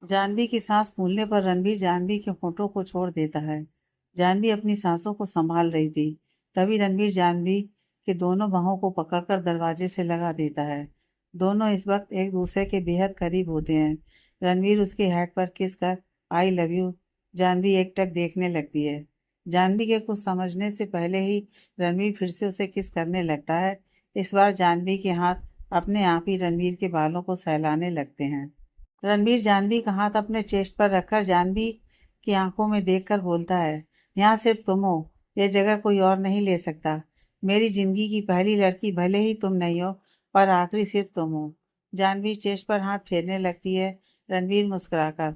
जानवी की सांस फूलने पर रणबीर जानवी के होठों को छोड़ देता है। जानवी अपनी सांसों को संभाल रही थी। तभी रणबीर जानवी के दोनों बाहों को पकड़कर दरवाजे से लगा देता है। दोनों इस वक्त एक दूसरे के बेहद करीब होते हैं। रणबीर उसके हेड पर किस कर आई लव यू जानवी एकटक देखने लगती है। जानवी के कुछ समझने से पहले ही रणबीर फिर से उसे किस करने लगता है। इस बार जानवी के हाथ अपने आप ही रणबीर के बालों को सहलाने लगते हैं। रणबीर जानवी का हाथ अपने चेस्ट पर रखकर जानवी की आंखों में देखकर बोलता है, यहाँ सिर्फ तुम हो, यह जगह कोई और नहीं ले सकता। मेरी जिंदगी की पहली लड़की भले ही तुम नहीं हो, पर आखिरी सिर्फ तुम हो। जानवी चेस्ट पर हाथ फेरने लगती है। रणबीर मुस्कुराकर,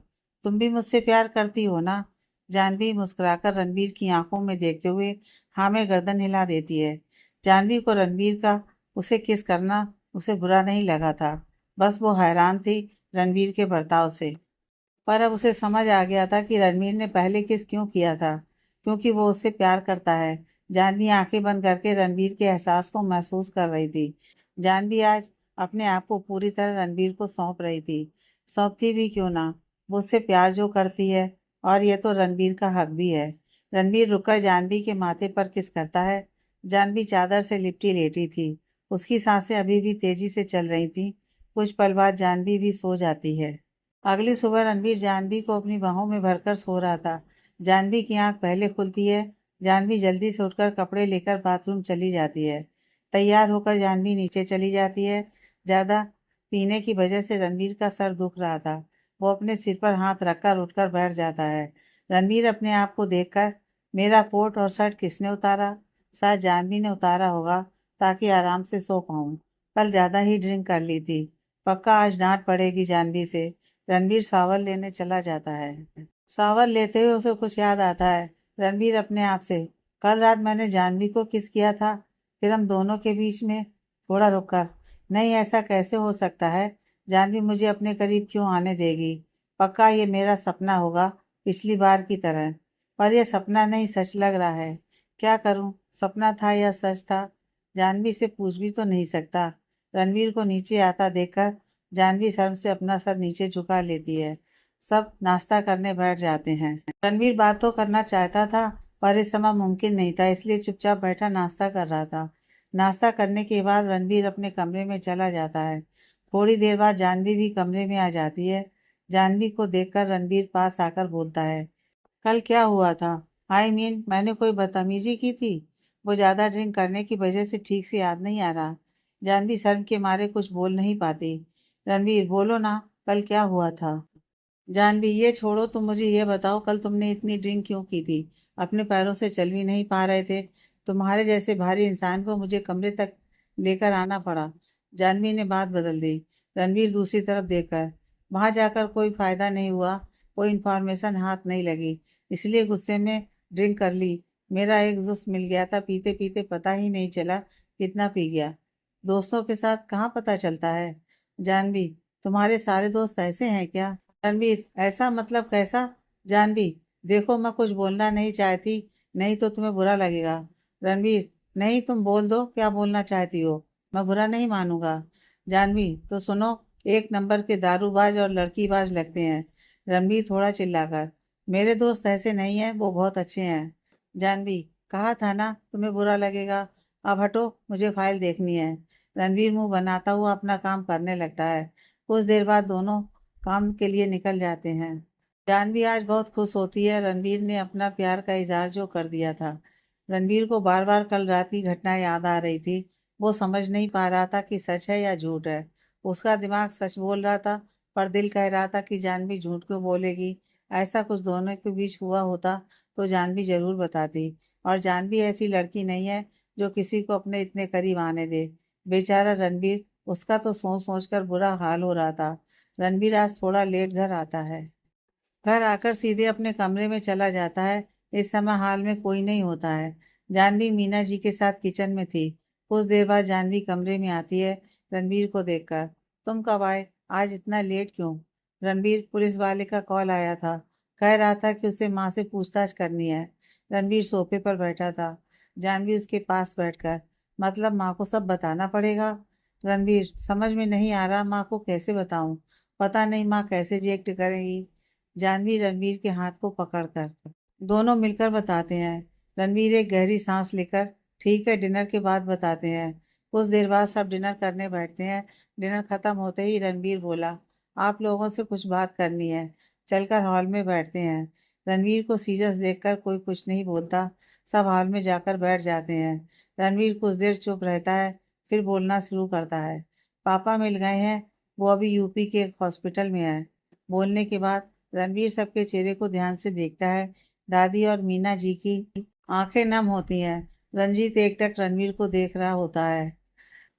तुम भी मुझसे प्यार करती हो ना? जानवी मुस्कुराकर रणबीर की आंखों में देखते हुए हाँ में गर्दन हिला देती है। जानवी को रणबीर का उसे किस करना उसे बुरा नहीं लगा था, बस वो हैरान थी रणबीर के बर्ताव से। पर अब उसे समझ आ गया था कि रणबीर ने पहले किस क्यों किया था, क्योंकि वो उससे प्यार करता है। जानवी आंखें बंद करके रणबीर के एहसास को महसूस कर रही थी। जानवी आज अपने आप को पूरी तरह रणबीर को सौंप रही थी। सौंपती भी क्यों ना, वो उससे प्यार जो करती है, और यह तो रणबीर का हक भी है। रणबीर रुककर जानवी के माथे पर किस करता है। जानवी चादर से लिपटी लेटी थी। उसकी सांसें अभी भी तेजी से चल रही थीं। कुछ पल बाद जानवी भी सो जाती है। अगली सुबह रणबीर जानवी को अपनी बाहों में भरकर सो रहा था। जानवी की आंख पहले खुलती है। जानवी जल्दी से उठकर कपड़े लेकर बाथरूम चली जाती है। तैयार होकर जानवी नीचे चली जाती है। ज़्यादा पीने की वजह से रणबीर का सर दुख रहा था। वो अपने सिर पर हाथ रखकर उठकर बैठ जाता है। रणबीर अपने आप को देखकर, मेरा कोट और शर्ट किसने उतारा? शायद जानवी ने उतारा होगा, ताकि आराम से सो पाऊँ। कल ज़्यादा ही ड्रिंक कर ली थी, पक्का आज डांट पड़ेगी जानवी से। रणबीर शावर लेने चला जाता है। शावर लेते हुए उसे कुछ याद आता है। रणबीर अपने आप से, कल रात मैंने जानवी को किस किया था, फिर हम दोनों के बीच में। थोड़ा रुककर, नहीं ऐसा कैसे हो सकता है? जानवी मुझे अपने करीब क्यों आने देगी? पक्का ये मेरा सपना होगा, पिछली बार की तरह। पर यह सपना नहीं, सच लग रहा है। क्या करूं, सपना था या सच था? जानवी से पूछ भी तो नहीं सकता। रणवीर को नीचे आता देखकर जानवी शर्म से अपना सर नीचे झुका लेती है। सब नाश्ता करने बैठ जाते हैं। रणवीर बात तो करना चाहता था, पर इस समय मुमकिन नहीं था, इसलिए चुपचाप बैठा नाश्ता कर रहा था। नाश्ता करने के बाद रणवीर अपने कमरे में चला जाता है। थोड़ी देर बाद जानवी भी कमरे में आ जाती है। जानवी को देखकर रणवीर पास आकर बोलता है, कल क्या हुआ था? मैंने कोई बदतमीजी की थी? वो ज़्यादा ड्रिंक करने की वजह से ठीक से याद नहीं आ रहा। जानवी शर्म के मारे कुछ बोल नहीं पाती। रणवीर, बोलो ना, कल क्या हुआ था? जानवी, ये छोड़ो, तुम मुझे ये बताओ, कल तुमने इतनी ड्रिंक क्यों की थी? अपने पैरों से चल भी नहीं पा रहे थे। तुम्हारे जैसे भारी इंसान को मुझे कमरे तक लेकर आना पड़ा। जानवी ने बात बदल दी। रणवीर दूसरी तरफ देखकर, वहां जाकर कोई फायदा नहीं हुआ, कोई इन्फॉर्मेशन हाथ नहीं लगी, इसलिए गुस्से में ड्रिंक कर ली। मेरा एक दोस्त मिल गया था, पीते पीते पता ही नहीं चला कितना पी गया। दोस्तों के साथ कहाँ पता चलता है? जानवी, तुम्हारे सारे दोस्त ऐसे हैं क्या? रणवीर, ऐसा मतलब कैसा? जानवी, देखो मैं कुछ बोलना नहीं चाहती, नहीं तो तुम्हें बुरा लगेगा। रणवीर, नहीं तुम बोल दो, क्या बोलना चाहती हो, मैं बुरा नहीं मानूंगा। जानवी, तो सुनो, एक नंबर के दारूबाज और लड़कीबाज लगते हैं। रणवीर थोड़ा चिल्लाकर, मेरे दोस्त ऐसे नहीं हैं, वो बहुत अच्छे हैं। जानवी, कहा था ना तुम्हें बुरा लगेगा। अब हटो, मुझे फाइल देखनी है। रणवीर मुंह बनाता हुआ अपना काम करने लगता है। कुछ देर बाद दोनों काम के लिए निकल जाते हैं। जानवी आज बहुत खुश होती है। रणवीर ने अपना प्यार का इजहार जो कर दिया था। रणवीर को बार बार कल रात की घटना याद आ रही थी। वो समझ नहीं पा रहा था कि सच है या झूठ है। उसका दिमाग सच बोल रहा था, पर दिल कह रहा था कि जानवी झूठ क्यों बोलेगी। ऐसा कुछ दोनों के बीच हुआ होता तो जानवी जरूर बताती। और जानवी ऐसी लड़की नहीं है जो किसी को अपने इतने करीब आने दे। बेचारा रणवीर, उसका तो सोच सोच कर बुरा हाल हो रहा था। रणबीर आज थोड़ा लेट घर आता है। घर आकर सीधे अपने कमरे में चला जाता है। इस समय हाल में कोई नहीं होता है। जानवी मीना जी के साथ किचन में थी। कुछ देर बाद जानवी कमरे में आती है रणबीर को देखकर। तुम कब आए? आज इतना लेट क्यों? रणबीर, पुलिस वाले का कॉल आया था, कह रहा था कि उसे माँ से पूछताछ करनी है। रणबीर सोफे पर बैठा था। जानवी उसके पास बैठकर, मतलब माँ को सब बताना पड़ेगा? रणबीर, समझ में नहीं आ रहा, माँ को कैसे बताऊं? पता नहीं माँ कैसे रिएक्ट करेगी। जानवी रणवीर के हाथ को पकड़कर दोनों मिलकर बताते हैं। रणवीर एक गहरी सांस लेकर, ठीक है डिनर के बाद बताते हैं। कुछ देर बाद सब डिनर करने बैठते हैं। डिनर खत्म होते ही रणवीर बोला, आप लोगों से कुछ बात करनी है। चलकर हॉल में बैठते हैं। रणवीर को सीरियस देखकर कोई कुछ नहीं बोलता। सब हॉल में जाकर बैठ जाते हैं। रणवीर कुछ देर चुप रहता है, फिर बोलना शुरू करता है। पापा मिल गए हैं, वो अभी यूपी के एक हॉस्पिटल में है। बोलने के बाद रणवीर सबके चेहरे को ध्यान से देखता है। दादी और मीना जी की आंखें नम होती हैं। रंजीत एकटक रणवीर को देख रहा होता है।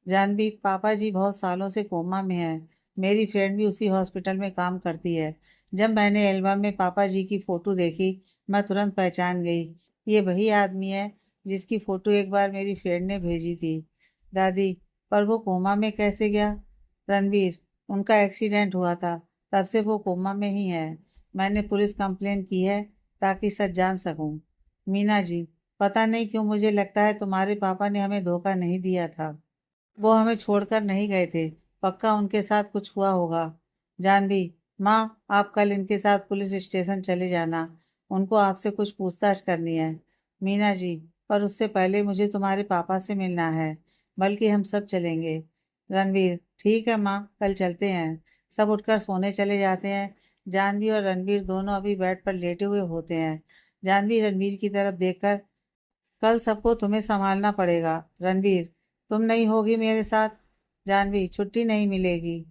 जानवी, पापा जी बहुत सालों से कोमा में है। मेरी फ्रेंड भी उसी हॉस्पिटल में काम करती है। जब मैंने एल्बम में पापा जी की फोटो देखी, मैं तुरंत पहचान गई। ये वही आदमी है जिसकी फोटो एक बार मेरी फ्रेंड ने भेजी थी। दादी, पर वो कोमा में कैसे गया? रणवीर, उनका एक्सीडेंट हुआ था, तब से वो कोमा में ही है। मैंने पुलिस कंप्लेन की है ताकि सच जान सकूं। मीना जी, पता नहीं क्यों मुझे लगता है तुम्हारे पापा ने हमें धोखा नहीं दिया था। वो हमें छोड़कर नहीं गए थे। पक्का उनके साथ कुछ हुआ होगा। जानवी, माँ, आप कल इनके साथ पुलिस स्टेशन चले जाना। उनको आपसे कुछ पूछताछ करनी है। मीना जी, पर उससे पहले मुझे तुम्हारे पापा से मिलना है। बल्कि हम सब चलेंगे। रणवीर, ठीक है माँ, कल चलते हैं। सब उठकर सोने चले जाते हैं। जानवी और रणवीर दोनों अभी बेड पर लेटे हुए होते हैं। जानवी रणवीर की तरफ देखकर, कल सबको तुम्हें संभालना पड़ेगा। रणवीर, तुम नहीं होगी मेरे साथ। जानवी, छुट्टी नहीं मिलेगी।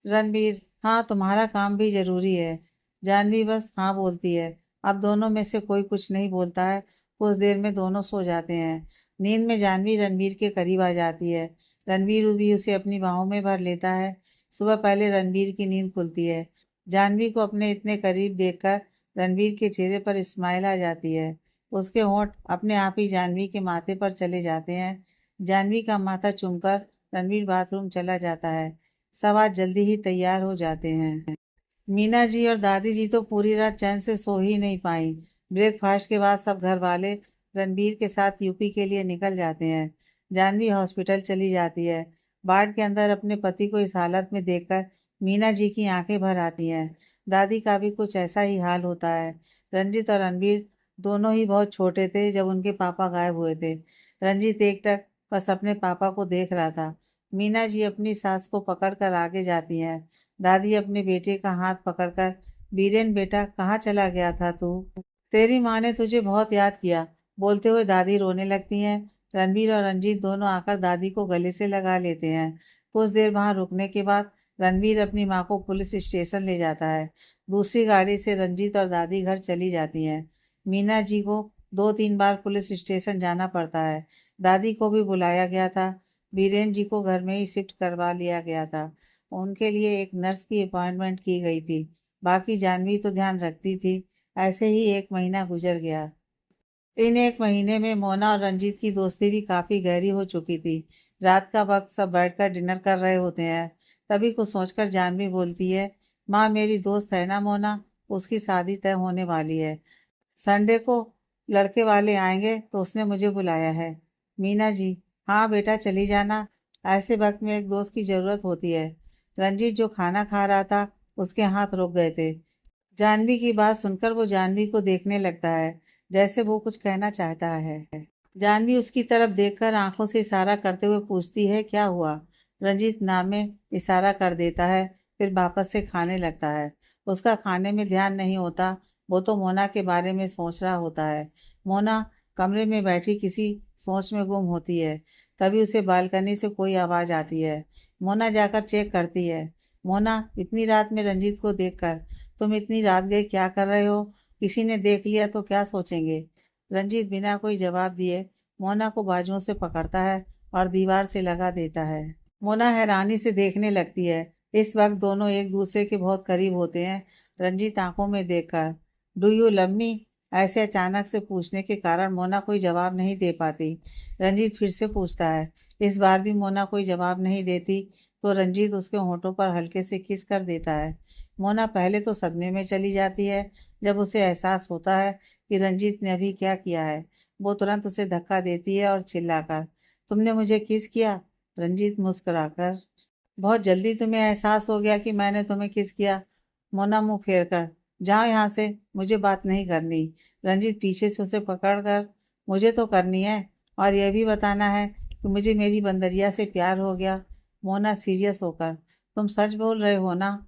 रणवीर, हाँ, तुम्हारा काम भी जरूरी है। जानवी बस हाँ बोलती है। अब दोनों में से कोई कुछ नहीं बोलता है। कुछ देर में दोनों सो जाते हैं। नींद में जानवी रणवीर के करीब आ जाती है। रणवीर भी उसे अपनी बाहों में भर लेता है। सुबह पहले रणवीर की नींद खुलती है। जानवी को अपने इतने करीब देखकर रणवीर के चेहरे पर स्माइल आ जाती है। उसके होंठ अपने आप ही जानवी के माथे पर चले जाते हैं। जानवी का माथा चूमकर रणवीर बाथरूम चला जाता है। सब आज जल्दी ही तैयार हो जाते हैं। मीना जी और दादी जी तो पूरी रात चैन से सो ही नहीं पाई। ब्रेकफास्ट के बाद सब घर वाले रणबीर के साथ यूपी के लिए निकल जाते हैं। जानवी हॉस्पिटल चली जाती है। वार्ड के अंदर अपने पति को इस हालत में देखकर मीना जी की आंखें भर आती हैं। दादी का भी कुछ ऐसा ही हाल होता है। रंजित और रणबीर दोनों ही बहुत छोटे थे जब उनके पापा गायब हुए थे। रंजित एकटक बस अपने पापा को देख रहा था। मीना जी अपनी सास को पकड़कर आगे जाती हैं। दादी अपने बेटे का हाथ पकड़कर, बीरेन बेटा, कहाँ चला गया था तू? तेरी माँ ने तुझे बहुत याद किया, बोलते हुए दादी रोने लगती हैं। रणबीर और रंजीत दोनों आकर दादी को गले से लगा लेते हैं। कुछ देर वहां रुकने के बाद रणबीर अपनी माँ को पुलिस स्टेशन ले जाता है। दूसरी गाड़ी से रंजीत और दादी घर चली जाती हैं। मीना जी को 2-3 बार पुलिस स्टेशन जाना पड़ता है। दादी को भी बुलाया गया था। बीरेन जी को घर में ही शिफ्ट करवा लिया गया था। उनके लिए एक नर्स की अपॉइंटमेंट की गई थी। बाकी जानवी तो ध्यान रखती थी। ऐसे ही 1 महीना गुजर गया। इन 1 महीने में मोना और रंजीत की दोस्ती भी काफी गहरी हो चुकी थी। रात का वक्त सब बैठकर डिनर कर रहे होते हैं। तभी कुछ सोचकर जानवी बोलती है, माँ, मेरी दोस्त है ना मोना, उसकी शादी तय होने वाली है। संडे को लड़के वाले आएंगे तो उसने मुझे बुलाया है। मीना जी, हाँ बेटा, चली जाना। ऐसे वक्त में एक दोस्त की जरूरत होती है। रंजीत जो खाना खा रहा था, उसके हाथ रुक गए थे। जानवी की बात सुनकर वो जानवी को देखने लगता है, जैसे वो कुछ कहना चाहता है। जानवी उसकी तरफ देखकर आंखों से इशारा करते हुए पूछती है, क्या हुआ? रंजीत नाम में इशारा कर देता है, फिर वापस से खाने लगता है। उसका खाने में ध्यान नहीं होता। वो तो मोना के बारे में सोच रहा होता है। मोना कमरे में बैठी किसी सोच में गुम होती है। तभी उसे बालकनी से कोई आवाज आती है। मोना जाकर चेक करती है। मोना, इतनी रात में रंजीत को देखकर, तुम इतनी रात गए क्या कर रहे हो? किसी ने देख लिया तो क्या सोचेंगे? रंजीत बिना कोई जवाब दिए मोना को बाजुओं से पकड़ता है और दीवार से लगा देता है। मोना हैरानी से देखने लगती है। इस वक्त दोनों एक दूसरे के बहुत करीब होते हैं। रंजीत आंखों में देखकर, डू यू लव मी, ऐसे अचानक से पूछने के कारण मोना कोई जवाब नहीं दे पाती। रंजीत फिर से पूछता है। इस बार भी मोना कोई जवाब नहीं देती तो रंजीत उसके होठों पर हल्के से किस कर देता है। मोना पहले तो सदमे में चली जाती है। जब उसे एहसास होता है कि रंजीत ने अभी क्या किया है, वो तुरंत उसे धक्का देती है और चिल्लाकर, तुमने मुझे किस किया? रंजीत मुस्कुराकर, बहुत जल्दी तुम्हें एहसास हो गया कि मैंने तुम्हें किस किया। मोना मुंह फेर कर, जाओ यहाँ से, मुझे बात नहीं करनी। रंजीत पीछे से उसे पकड़ कर, मुझे तो करनी है, और यह भी बताना है कि मुझे मेरी बंदरिया से प्यार हो गया। मोना सीरियस होकर, तुम सच बोल रहे हो ना?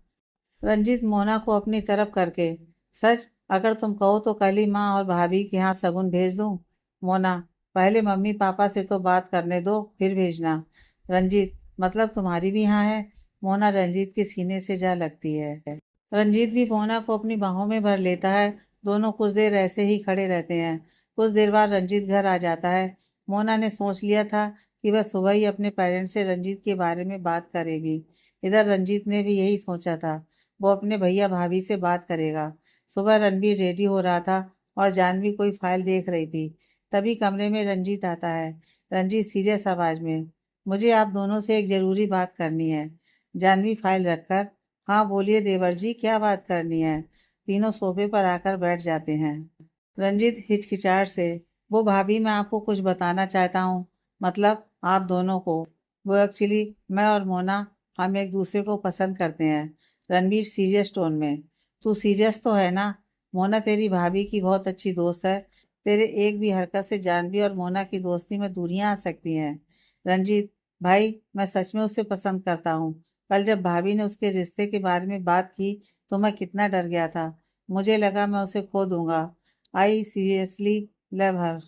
रंजीत मोना को अपनी तरफ करके, सच, अगर तुम कहो तो कल ही माँ और भाभी के यहाँ शगुन भेज दूँ। मोना, पहले मम्मी पापा से तो बात करने दो, फिर भेजना। रंजीत, मतलब तुम्हारी भी यहाँ है? मोना रंजीत के सीने से जा लगती है। रंजीत भी मोना को अपनी बाहों में भर लेता है। दोनों कुछ देर ऐसे ही खड़े रहते हैं। कुछ देर बाद रंजीत घर आ जाता है। मोना ने सोच लिया था कि वह सुबह ही अपने पेरेंट्स से रंजीत के बारे में बात करेगी। इधर रंजीत ने भी यही सोचा था, वो अपने भैया भाभी से बात करेगा। सुबह रणबीर रेडी हो रहा था और जानवी कोई फाइल देख रही थी। तभी कमरे में रंजीत आता है। रंजीत सीरियस आवाज में, मुझे आप दोनों से एक जरूरी बात करनी है। जानवी फाइल रखकर, हाँ बोलिए देवर जी, क्या बात करनी है? तीनों सोफे पर आकर बैठ जाते हैं। रंजीत हिचकिचाहट से, वो भाभी, मैं आपको कुछ बताना चाहता हूँ, मतलब आप दोनों को। वो एक्चुअली मैं और मोना, हम एक दूसरे को पसंद करते हैं। रणबीर सीरियस टोन में, तू सीरियस तो है ना? मोना तेरी भाभी की बहुत अच्छी दोस्त है। तेरे एक भी हरकत से जानवी और मोना की दोस्ती में दूरियां आ सकती हैं। रंजीत, भाई मैं सच में उसे पसंद करता हूँ। कल जब भाभी ने उसके रिश्ते के बारे में बात की तो मैं कितना डर गया था। मुझे लगा मैं उसे खो दूंगा। आई सीरियसली लव हर।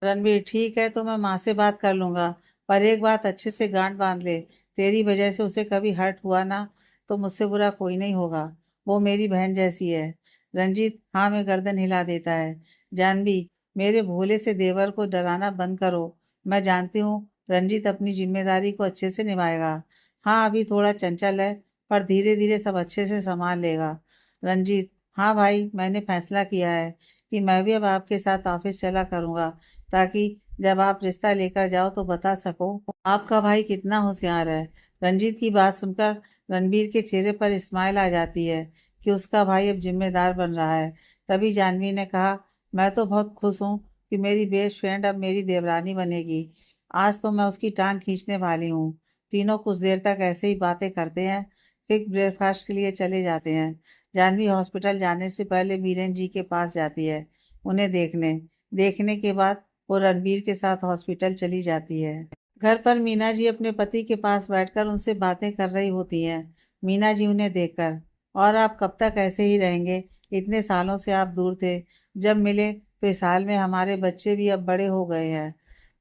रणबीर, ठीक है तो मैं माँ से बात कर लूंगा, पर एक बात अच्छे से गांठ बांध ले, तेरी वजह से उसे कभी हर्ट हुआ ना तो मुझसे बुरा कोई नहीं होगा। वो मेरी बहन जैसी है। रंजीत हाँ में गर्दन हिला देता है। जानवी, मेरे भोले से देवर को डराना बंद करो। मैं जानती हूँ रंजीत अपनी जिम्मेदारी को अच्छे से निभाएगा। हाँ अभी थोड़ा चंचल है, पर धीरे धीरे सब अच्छे से संभाल लेगा। रंजीत, हाँ भाई, मैंने फैसला किया है कि मैं भी अब आपके साथ ऑफिस चला करूँगा, ताकि जब आप रिश्ता लेकर जाओ तो बता सको आपका भाई कितना होशियार है। रंजीत की बात सुनकर रणबीर के चेहरे पर स्माइल आ जाती है कि उसका भाई अब जिम्मेदार बन रहा है। तभी जानवी ने कहा, मैं तो बहुत खुश हूँ कि मेरी बेस्ट फ्रेंड अब मेरी देवरानी बनेगी। आज तो मैं उसकी टांग खींचने वाली हूँ। तीनों कुछ देर तक ऐसे ही बातें करते हैं, फिर ब्रेकफास्ट के लिए चले जाते हैं। जानवी हॉस्पिटल जाने से पहले बीरेन जी के पास जाती है, उन्हें देखने। देखने के बाद वो रणबीर के साथ हॉस्पिटल चली जाती है। घर पर मीना जी अपने पति के पास बैठकर उनसे बातें कर रही होती हैं। मीना जी उन्हें देखकर, और आप कब तक ऐसे ही रहेंगे? इतने सालों से आप दूर थे, जब मिले तो इस हाल में हमारे बच्चे भी अब बड़े हो गए हैं।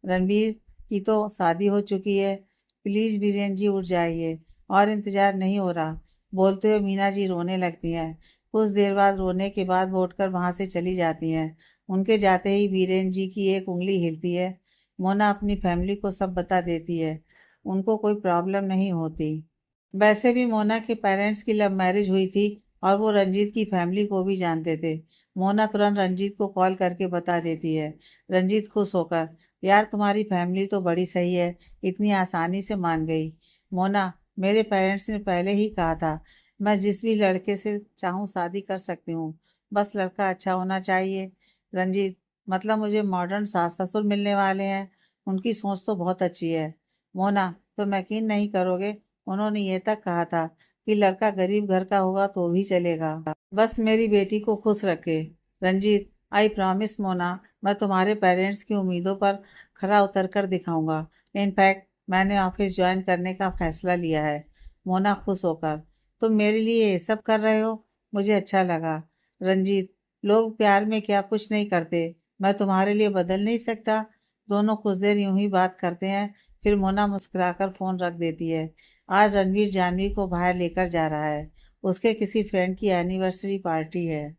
रणबीर की तो शादी हो चुकी है। प्लीज बीरेन जी उठ जाइए, और इंतजार नहीं हो रहा। बोलते हुए मीना जी रोने लगती हैं। कुछ देर बाद रोने के बाद वो उठकर वहां से चली जाती हैं। उनके जाते ही बीरेन जी की एक उंगली हिलती है। मोना अपनी फैमिली को सब बता देती है। उनको कोई प्रॉब्लम नहीं होती। वैसे भी मोना के पेरेंट्स की लव मैरिज हुई थी, और वो रंजीत की फैमिली को भी जानते थे। मोना तुरंत रंजीत को कॉल करके बता देती है। रंजीत खुश होकर, यार तुम्हारी फैमिली तो बड़ी सही है, इतनी आसानी से मान गई। मोना, मेरे पेरेंट्स ने पहले ही कहा था, मैं जिस भी लड़के से चाहूँ शादी कर सकती हूँ, बस लड़का अच्छा होना चाहिए। रंजीत, मतलब मुझे मॉडर्न सास ससुर मिलने वाले हैं, उनकी सोच तो बहुत अच्छी है। मोना, तुम यकीन नहीं करोगे, उन्होंने ये तक कहा था कि लड़का गरीब घर का होगा तो भी चलेगा, बस मेरी बेटी को खुश रखे। रंजीत, आई प्रॉमिस मोना, मैं तुम्हारे पेरेंट्स की उम्मीदों पर खरा उतर कर दिखाऊंगा। इनफैक्ट मैंने ऑफिस ज्वाइन करने का फैसला लिया है। मोना खुश होकर, तुम मेरे लिए ये सब कर रहे हो, मुझे अच्छा लगा। रंजीत, लोग प्यार में क्या कुछ नहीं करते, मैं तुम्हारे लिए बदल नहीं सकता। दोनों कुछ देर यूं ही बात करते हैं, फिर मोना मुस्कुराकर फोन रख देती है। आज रणवीर जानवी को बाहर लेकर जा रहा है। उसके किसी फ्रेंड की एनिवर्सरी पार्टी है।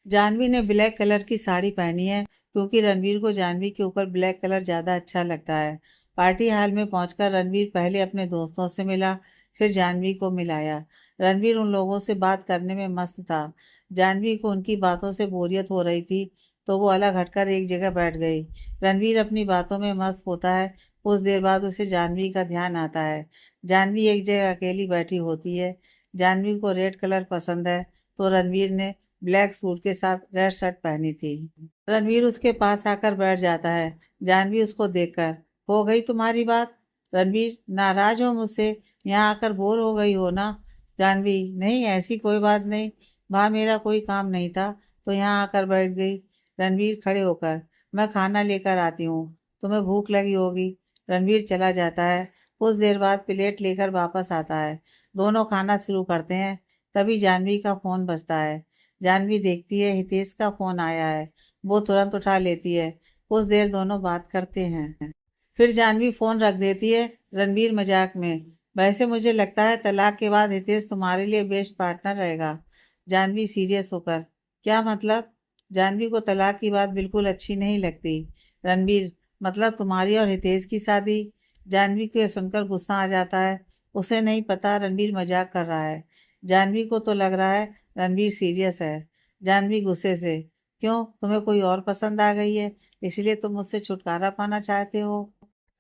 जानवी ने ब्लैक कलर की साड़ी पहनी है, क्योंकि रणवीर को जानवी के ऊपर ब्लैक कलर ज़्यादा अच्छा लगता है। पार्टी हॉल में पहुंचकर रणवीर पहले अपने दोस्तों से मिला, फिर जानवी को मिलाया। रणवीर उन लोगों से बात करने में मस्त था। जानवी को उनकी बातों से बोरियत हो रही थी, तो वो अलग हटकर एक जगह बैठ गई। रणवीर अपनी बातों में मस्त होता है। कुछ देर बाद उसे जानवी का ध्यान आता है। जानवी एक जगह अकेली बैठी होती है। जानवी को रेड कलर पसंद है, तो रणवीर ने ब्लैक सूट के साथ रेड शर्ट पहनी थी। रणवीर उसके पास आकर बैठ जाता है। जानवी उसको देखकर, हो गई तुम्हारी बात? रणवीर, नाराज हो मुझसे? यहाँ आकर बोर हो गई हो ना? जानवी: नहीं, ऐसी कोई बात नहीं, वहाँ मेरा कोई काम नहीं था तो यहाँ आकर बैठ गई। रणवीर खड़े होकर: मैं खाना लेकर आती हूँ, तुम्हें भूख लगी होगी। रणवीर चला जाता है। कुछ देर बाद प्लेट लेकर वापस आता है। दोनों खाना शुरू करते हैं। तभी जानवी का फोन बजता है। जानवी देखती है हितेश का फोन आया है। वो तुरंत उठा लेती है। कुछ देर दोनों बात करते हैं। फिर जानवी फोन रख देती है। रणवीर मजाक में: वैसे मुझे लगता है तलाक के बाद हितेश तुम्हारे लिए बेस्ट पार्टनर रहेगा। जानवी सीरियस होकर: क्या मतलब? जानवी को तलाक की बात बिल्कुल अच्छी नहीं लगती। रणवीर: मतलब तुम्हारी और हितेश की शादी। जानवी को यह सुनकर गुस्सा आ जाता है। उसे नहीं पता रणवीर मजाक कर रहा है। जानवी को तो लग रहा है रणवीर सीरियस है। जानवी गुस्से से: क्यों, तुम्हें कोई और पसंद आ गई है, इसलिए तुम मुझसे छुटकारा पाना चाहते हो?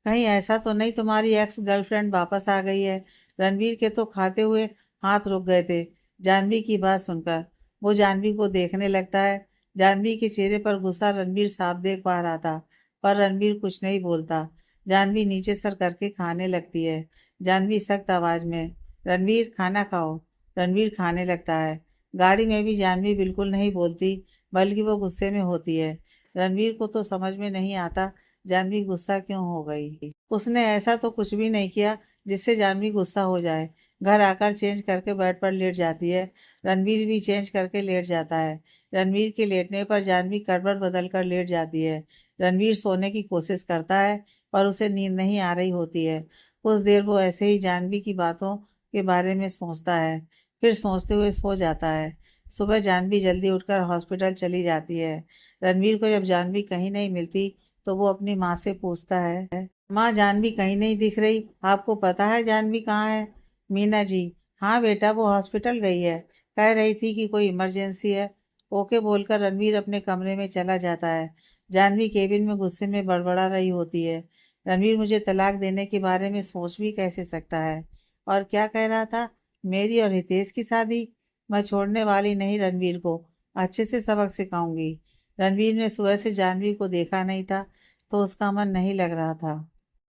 कहीं ऐसा तो नहीं तुम्हारी एक्स गर्लफ्रेंड वापस आ गई है? रणवीर के तो खाते हुए हाथ रुक गए थे जानवी की बात सुनकर। वो जानवी को देखने लगता है। जानवी के चेहरे पर गुस्सा रणवीर साफ देख पा रहा था, पर रणवीर कुछ नहीं बोलता। जानवी नीचे सर करके खाने लगती है। जानवी सख्त आवाज में: रणवीर, खाना खाओ। रणवीर खाने लगता है। गाड़ी में भी जानवी बिल्कुल नहीं बोलती, बल्कि वो गुस्से में होती है। रणवीर को तो समझ में नहीं आता जानवी गुस्सा क्यों हो गई। उसने ऐसा तो कुछ भी नहीं किया जिससे जानवी गुस्सा हो जाए। घर आकर चेंज करके बेड पर लेट जाती है। रणवीर भी चेंज करके लेट जाता है। रणवीर के लेटने पर जानवी करवट बदल कर लेट जाती है। रणवीर सोने की कोशिश करता है, पर उसे नींद नहीं आ रही होती है। कुछ देर वो ऐसे ही जानवी की बातों के बारे में सोचता है, फिर सोचते हुए सो जाता है। सुबह जानवी जल्दी उठकर हॉस्पिटल चली जाती है। रणवीर को जब जानवी कहीं नहीं मिलती तो वो अपनी माँ से पूछता है: माँ, जानवी कहीं नहीं दिख रही, आपको पता है जानवी कहाँ है? मीना जी: हाँ बेटा, वो हॉस्पिटल गई है, कह रही थी कि कोई इमरजेंसी है। ओके बोलकर रणवीर अपने कमरे में चला जाता है। जानवी केबिन में गुस्से में बड़बड़ा रही होती है: रणवीर मुझे तलाक देने के बारे में सोच भी कैसे सकता है? और क्या कह रहा था, मेरी और हितेश की शादी? मैं छोड़ने वाली नहीं रणवीर को, अच्छे से सबक सिखाऊंगी। रणवीर ने सुबह से जानवी को देखा नहीं था, तो उसका मन नहीं लग रहा था।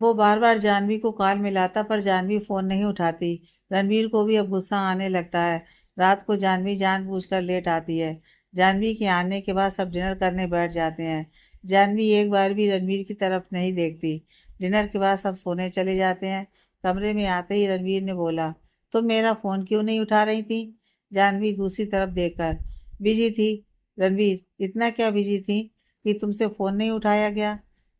वो बार बार जानवी को कॉल मिलाता, पर जानवी फोन नहीं उठाती। रणवीर को भी अब गुस्सा आने लगता है। रात को जानवी जानबूझकर लेट आती है। जानवी के आने के बाद सब डिनर करने बैठ जाते हैं। जानवी एक बार भी रणवीर की तरफ नहीं देखती। डिनर के बाद सब सोने चले जाते हैं। कमरे में आते ही रणवीर ने बोला: तुम मेरा फोन क्यों नहीं उठा रही थी? जानवी दूसरी तरफ देखकर: बिजी थी। रणवीर: इतना क्या बिजी थी कि तुमसे फोन नहीं उठाया गया?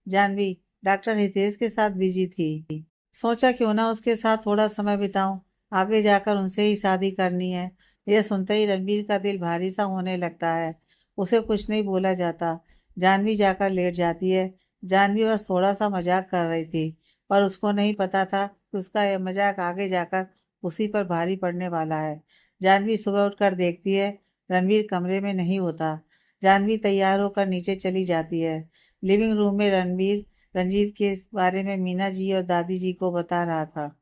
जानवी: डॉक्टर हितेश के साथ बिजी थी, सोचा क्यों ना उसके साथ थोड़ा समय बिताऊं, आगे जाकर उनसे ही शादी करनी है। यह सुनते ही रणवीर का दिल भारी सा होने लगता है। उसे कुछ नहीं बोला जाता। जानवी जाकर लेट जाती है। जानवी बस थोड़ा सा मजाक कर रही थी, पर उसको नहीं पता था कि उसका यह मजाक आगे जाकर उसी पर भारी पड़ने वाला है। जानवी सुबह उठकर देखती है, रणवीर कमरे में नहीं होता। जानवी तैयार होकर नीचे चली जाती है। लिविंग रूम में रणवीर रंजीत के बारे में मीना जी और दादी जी को बता रहा था।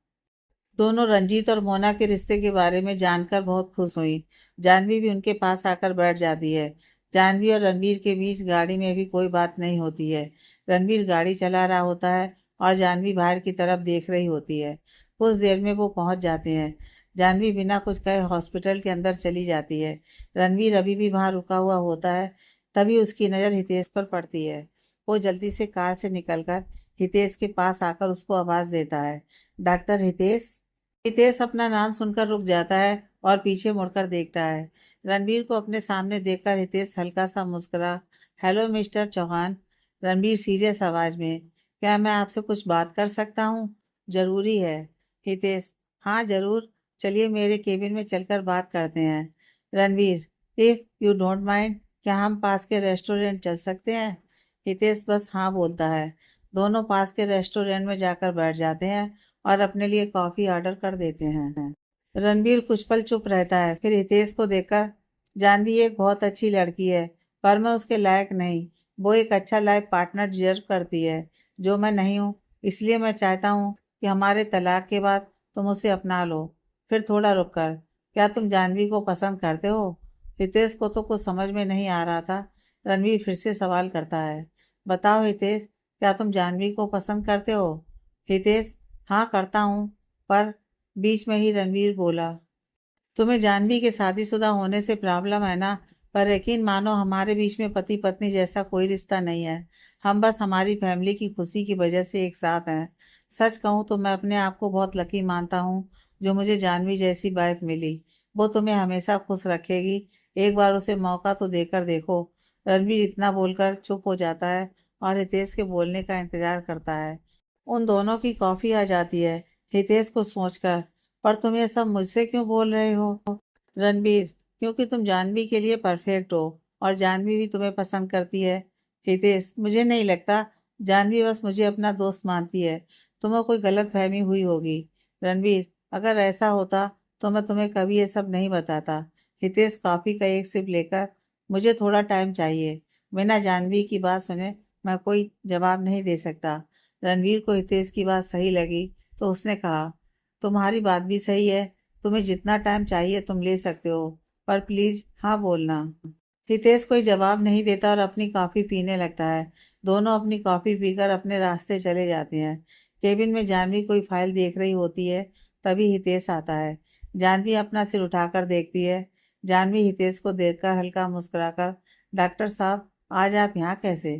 दोनों रंजीत और मोना के रिश्ते के बारे में जानकर बहुत खुश हुई। जानवी भी उनके पास आकर बैठ जाती है। जानवी और रणवीर के बीच गाड़ी में भी कोई बात नहीं होती है। रणवीर गाड़ी चला रहा होता है और जानवी बाहर की तरफ देख रही होती है। कुछ देर में वो पहुंच जाते हैं। जानवी बिना कुछ कहे हॉस्पिटल के अंदर चली जाती है। रणवीर अभी भी वहां रुका हुआ होता है। तभी उसकी नज़र हितेश पर पड़ती है। वो जल्दी से कार से निकलकर हितेश के पास आकर उसको आवाज देता है: डॉक्टर हितेश। हितेश अपना नाम सुनकर रुक जाता है और पीछे मुड़कर देखता है। रणवीर को अपने सामने देखकर हितेश हल्का सा मुस्कुरा: hello mister Chauhan. Ranveer serious आवाज में: क्या मैं आपसे कुछ बात कर सकता हूँ? जरूरी है। हितेश: हाँ जरूर, चलिए मेरे केबिन में चलकर बात करते हैं। Ranveer: if you don't mind, क्या हम पास के रेस्टोरेंट चल सकते हैं? हितेश बस हाँ बोलता है। दोनों पास के रेस्टोरेंट में जाकर बैठ जाते हैं और अपने लिए कॉफी ऑर्डर कर देते हैं। रणबीर कुछ पल चुप रहता है, फिर हितेश को देखकर: जानवी एक बहुत अच्छी लड़की है, पर मैं उसके लायक नहीं। वो एक अच्छा लाइफ पार्टनर डिजर्व करती है, जो मैं नहीं हूँ। इसलिए मैं चाहता हूँ कि हमारे तलाक के बाद तुम उसे अपना लो। फिर थोड़ा रुक कर: क्या तुम जानवी को पसंद करते हो? हितेश को तो कुछ समझ में नहीं आ रहा था। रणवीर फिर से सवाल करता है: बताओ हितेश, क्या तुम जानवी को पसंद करते हो? हितेश: हाँ करता हूँ, पर बीच में ही रणवीर बोला, तुम्हें जानवी के शादीशुदा होने से प्रॉब्लम है ना, पर यकीन मानो हमारे बीच में पति पत्नी जैसा कोई रिश्ता नहीं है। हम बस हमारी फैमिली की खुशी की वजह से एक साथ हैं। सच कहूँ तो मैं अपने आप को बहुत लकी मानता हूँ जो मुझे जानवी जैसी वाइफ मिली। वो तुम्हें हमेशा खुश रखेगी। एक बार उसे मौका तो देकर देखो। रणवीर इतना बोलकर चुप हो जाता है और हितेश के बोलने का इंतजार करता है। उन दोनों की कॉफी आ जाती है। हितेश को सोचकर, पर तुम ये सब मुझसे क्यों बोल रहे हो? रणबीर, क्योंकि तुम जानवी के लिए परफेक्ट हो और जानवी भी तुम्हें पसंद करती है। हितेश, मुझे नहीं लगता। जानवी बस मुझे अपना दोस्त मानती है। तुम्हें कोई गलत फहमी हुई होगी। रणबीर, अगर ऐसा होता तो मैं तुम्हें कभी ये सब नहीं बताता। हितेश कॉफी का एक सिप लेकर, मुझे थोड़ा टाइम चाहिए। बिना जानवी की बात सुने मैं कोई जवाब नहीं दे सकता। रणवीर को हितेश की बात सही लगी तो उसने कहा, तुम्हारी बात भी सही है। तुम्हें जितना टाइम चाहिए तुम ले सकते हो, पर प्लीज हाँ बोलना। हितेश कोई जवाब नहीं देता और अपनी कॉफी पीने लगता है। दोनों अपनी कॉफी पीकर अपने रास्ते चले जाते हैं। केबिन में जानवी कोई फाइल देख रही होती है। तभी हितेश आता है। जानवी अपना सिर उठाकर देखती है। जानवी हितेश को देखकर हल्का मुस्कुराकर, डॉक्टर साहब, आज आप यहाँ कैसे?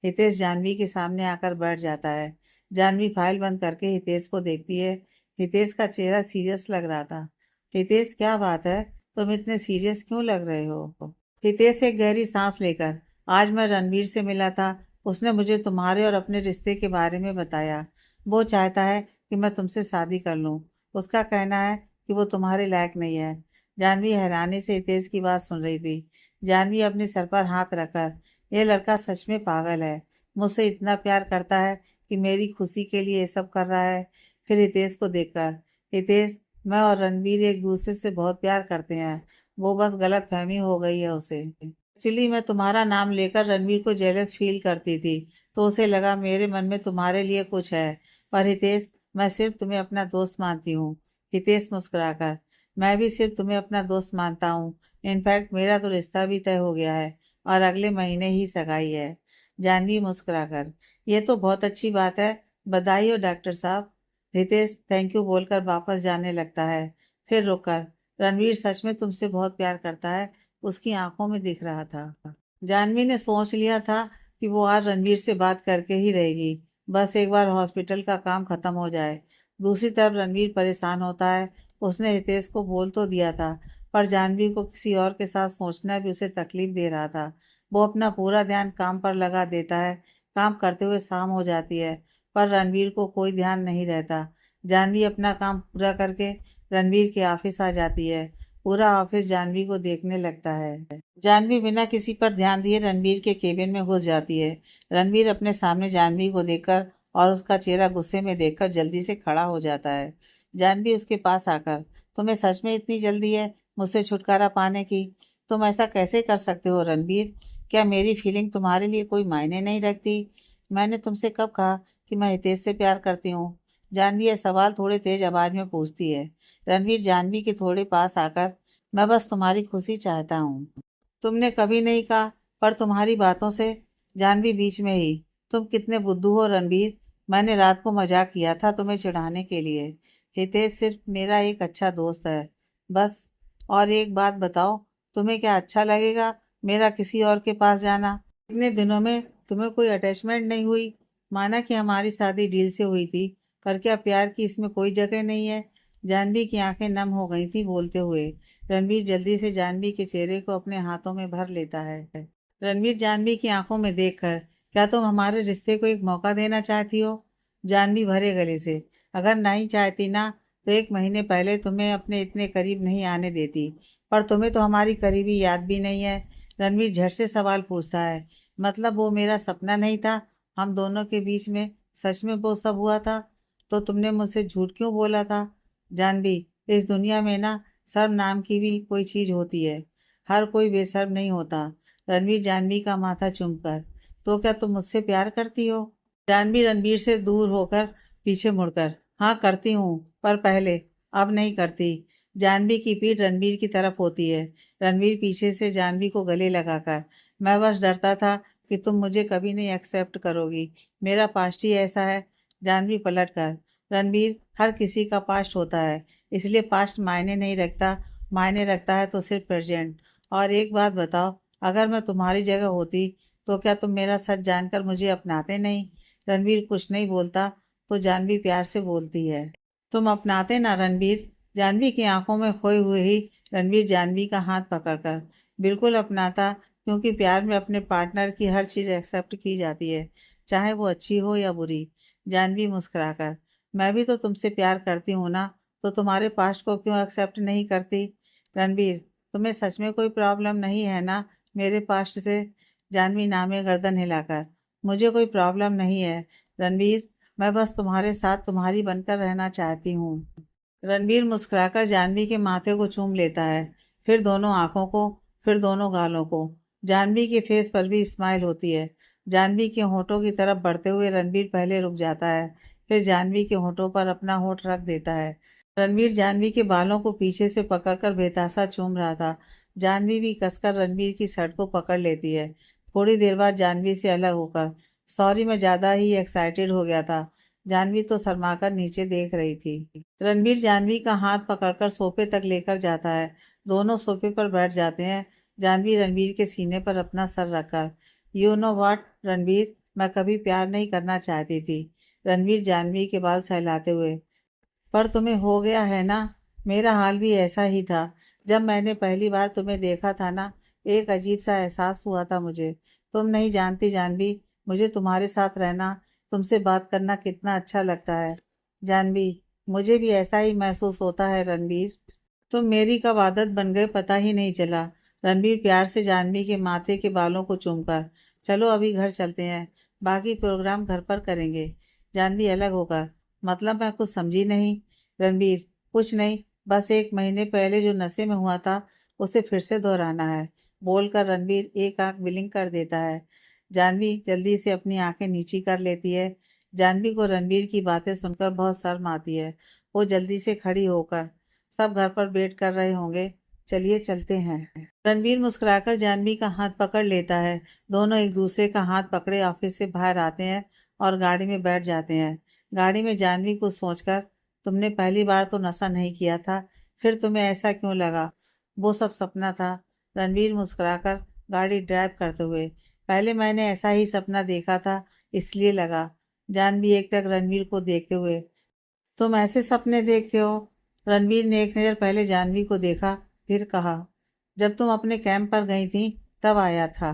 हितेश जानवी के सामने आकर बैठ जाता है। जानवी फाइल बंद करके हितेश को देखती है। हितेश का चेहरा सीरियस लग रहा था। हितेश, क्या बात है? तुम इतने सीरियस क्यों लग रहे हो? हितेश एक गहरी सांस लेकर, आज मैं रणवीर से मिला था। उसने मुझे तुम्हारे और अपने रिश्ते के बारे में बताया। वो चाहता है कि मैं तुमसे शादी कर लूं। उसका कहना है कि वो तुम्हारे लायक नहीं है। जानवी हैरानी से हितेश की बात सुन रही थी। जानवी अपने सर पर हाथ रखकर, यह लड़का सच में पागल है। मुझसे इतना प्यार करता है कि मेरी खुशी के लिए ये सब कर रहा है। फिर हितेश को देखकर, हितेश, मैं और रणवीर एक दूसरे से बहुत प्यार करते हैं। वो बस गलत फहमी हो गई है उसे। एक्चुअली मैं तुम्हारा नाम लेकर रणवीर को जेलस फील करती थी, तो उसे लगा मेरे मन में तुम्हारे लिए कुछ है। पर हितेश, मैं सिर्फ तुम्हें अपना दोस्त मानती हूँ। हितेश मुस्कुराकर, मैं भी सिर्फ तुम्हें अपना दोस्त मानता हूँ। इनफैक्ट मेरा तो रिश्ता भी तय हो गया है और अगले महीने ही सगाई है। जानवी मुस्कुराकर, ये तो बहुत अच्छी बात है। बधाई हो डॉक्टर साहब। रितेश थैंक यू बोलकर वापस जाने लगता है। फिर रुककर, रणवीर सच में तुमसे बहुत प्यार करता है। उसकी आंखों में दिख रहा था। जानवी ने सोच लिया था कि वो आज रणवीर से बात करके ही रहेगी, बस एक बार हॉस्पिटल का काम खत्म हो जाए। दूसरी तरफ रणवीर परेशान होता है। उसने हितेश को बोल तो दिया था, पर जानवी को किसी और के साथ सोचना भी उसे तकलीफ दे रहा था। वो अपना पूरा ध्यान काम पर लगा देता है। काम करते हुए शाम हो जाती है, पर रणवीर को कोई ध्यान नहीं रहता। जानवी अपना काम पूरा करके रणवीर के ऑफिस आ जाती है। पूरा ऑफिस जानवी को देखने लगता है। जानवी बिना किसी पर ध्यान दिए रणवीर के केबिन में घुस जाती है। रणवीर अपने सामने जानवी को देखकर और उसका चेहरा गुस्से में देखकर जल्दी से खड़ा हो जाता है। जानवी उसके पास आकर, तुम्हें सच में इतनी जल्दी है मुझसे छुटकारा पाने की? तुम ऐसा कैसे कर सकते हो रणवीर? क्या मेरी फीलिंग तुम्हारे लिए कोई मायने नहीं रखती? मैंने तुमसे कब कहा कि मैं हितेश से प्यार करती हूँ? जानवी यह सवाल थोड़े तेज आवाज में पूछती है। रणवीर जानवी के थोड़े पास आकर, मैं बस तुम्हारी खुशी चाहता हूँ। तुमने कभी नहीं कहा, पर तुम्हारी बातों से। जानवी बीच में ही, तुम कितने बुद्धू हो रणवीर। मैंने रात को मजाक किया था तुम्हें चिढ़ाने के लिए। हितेश सिर्फ मेरा एक अच्छा दोस्त है, बस। और एक बात बताओ, तुम्हें क्या अच्छा लगेगा मेरा किसी और के पास जाना? इतने दिनों में तुम्हें कोई अटैचमेंट नहीं हुई? माना कि हमारी शादी डील से हुई थी, पर क्या प्यार की इसमें कोई जगह नहीं है? जानवी की आंखें नम हो गई थी बोलते हुए। रणवीर जल्दी से जानवी के चेहरे को अपने हाथों में भर लेता है। रणवीर जानवी की आंखों में देखकर, क्या तुम हमारे रिश्ते को एक मौका देना चाहती हो? जानवी भरे गले से, अगर नहीं चाहती ना, तो एक महीने पहले तुम्हें अपने इतने करीब नहीं आने देती। पर तुम्हें तो हमारी करीबी याद भी नहीं है। रणवीर झट से सवाल पूछता है, मतलब वो मेरा सपना नहीं था? हम दोनों के बीच में सच में वो सब हुआ था? तो तुमने मुझसे झूठ क्यों बोला था? जानवी, इस दुनिया में ना, शर्म नाम की भी कोई चीज होती है। हर कोई बेशर्म नहीं होता। रणवीर जानवी का माथा चूमकर, तो क्या तुम मुझसे प्यार करती हो? जानवी रणवीर से दूर होकर पीछे मुड़कर, हाँ करती हूँ, पर पहले। अब नहीं करती। जानवी की पीठ रणवीर की तरफ होती है। रणवीर पीछे से जानवी को गले लगाकर, मैं बस डरता था कि तुम मुझे कभी नहीं एक्सेप्ट करोगी। मेरा पास्ट ही ऐसा है। जानवी पलट कर, रणवीर, हर किसी का पास्ट होता है। इसलिए पास्ट मायने नहीं रखता, मायने रखता है तो सिर्फ प्रेजेंट। और एक बात बताओ, अगर मैं तुम्हारी जगह होती तो क्या तुम मेरा सच जानकर मुझे अपनाते नहीं? रणवीर कुछ नहीं बोलता तो जानवी प्यार से बोलती है, तुम अपनाते ना रणवीर? जानवी की आंखों में खोए हुए ही रणवीर जानवी का हाथ पकड़कर, बिल्कुल अपनाता, क्योंकि प्यार में अपने पार्टनर की हर चीज़ एक्सेप्ट की जाती है, चाहे वो अच्छी हो या बुरी। जानवी मुस्कुराकर, मैं भी तो तुमसे प्यार करती हूँ ना, तो तुम्हारे पास्ट को क्यों एक्सेप्ट नहीं करती? रणवीर, तुम्हें सच में कोई प्रॉब्लम नहीं है ना मेरे पास्ट से? जानवी नामे गर्दन हिलाकर, मुझे कोई प्रॉब्लम नहीं है रणवीर, मैं बस तुम्हारे साथ तुम्हारी बनकर रहना चाहती हूँ। रणवीर मुस्कुराकर जानवी के माथे को चूम लेता है, फिर दोनों आंखों को, फिर दोनों गालों को। जानवी के फेस पर भी स्माइल होती है। जानवी के होठों की तरफ बढ़ते हुए रणवीर पहले रुक जाता है, फिर जानवी के होठों पर अपना होठ रख देता है। रणवीर जानवी के बालों को पीछे से पकड़कर बेतहाशा चूम रहा था। जानवी भी कसकर रणवीर की शर्ट को पकड़ लेती है। थोड़ी देर बाद जानवी से अलग होकर, सॉरी मैं ज़्यादा ही एक्साइटेड हो गया था। जानवी तो शर्माकर नीचे देख रही थी। रणवीर जानवी का हाथ पकड़कर सोफे तक लेकर जाता है। दोनों सोफे पर बैठ जाते हैं। जानवी रणवीर के सीने पर अपना सर रखकर, यू नो व्हाट रणवीर, मैं कभी प्यार नहीं करना चाहती थी। रणवीर जानवी के बाल सहलाते हुए, पर तुम्हें हो गया है ना? मेरा हाल भी ऐसा ही था। जब मैंने पहली बार तुम्हें देखा था ना, एक अजीब सा एहसास हुआ था मुझे। तुम नहीं जानती जानवी, मुझे तुम्हारे साथ रहना, तुमसे बात करना कितना अच्छा लगता है। जानवी, मुझे भी ऐसा ही महसूस होता है रणवीर, तुम मेरी कब आदत बन गए पता ही नहीं चला। रणवीर प्यार से जानवी के माथे के बालों को चूमकर, चलो अभी घर चलते हैं, बाकी प्रोग्राम घर पर करेंगे। जानवी अलग होकर, मतलब मैं कुछ समझी नहीं। रणवीर, कुछ नहीं, बस 1 महीने पहले जो नशे में हुआ था उसे फिर से दोहराना है। बोलकर रणवीर एक आंख ब्लिंक कर देता है। जानवी जल्दी से अपनी आंखें नीची कर लेती है। जानवी को रणवीर की बातें सुनकर बहुत शर्म आती है। वो जल्दी से खड़ी होकर, सब घर पर वेट कर रहे होंगे, चलिए चलते हैं। रणवीर मुस्कुराकर जानवी का हाथ पकड़ लेता है। दोनों एक दूसरे का हाथ पकड़े ऑफिस से बाहर आते हैं और गाड़ी में बैठ जाते हैं। गाड़ी में जानवी को सोचकर, तुमने पहली बार तो नशा नहीं किया था, फिर तुम्हें ऐसा क्यों लगा? वो सब सपना था। रणवीर मुस्कुराकर गाड़ी ड्राइव करते हुए, पहले मैंने ऐसा ही सपना देखा था, इसलिए लगा। जानवी एकटक रणवीर को देखते हुए, तुम ऐसे सपने देखते हो? रणवीर ने एक नज़र पहले जानवी को देखा, फिर कहा, जब तुम अपने कैंप पर गई थी तब आया था।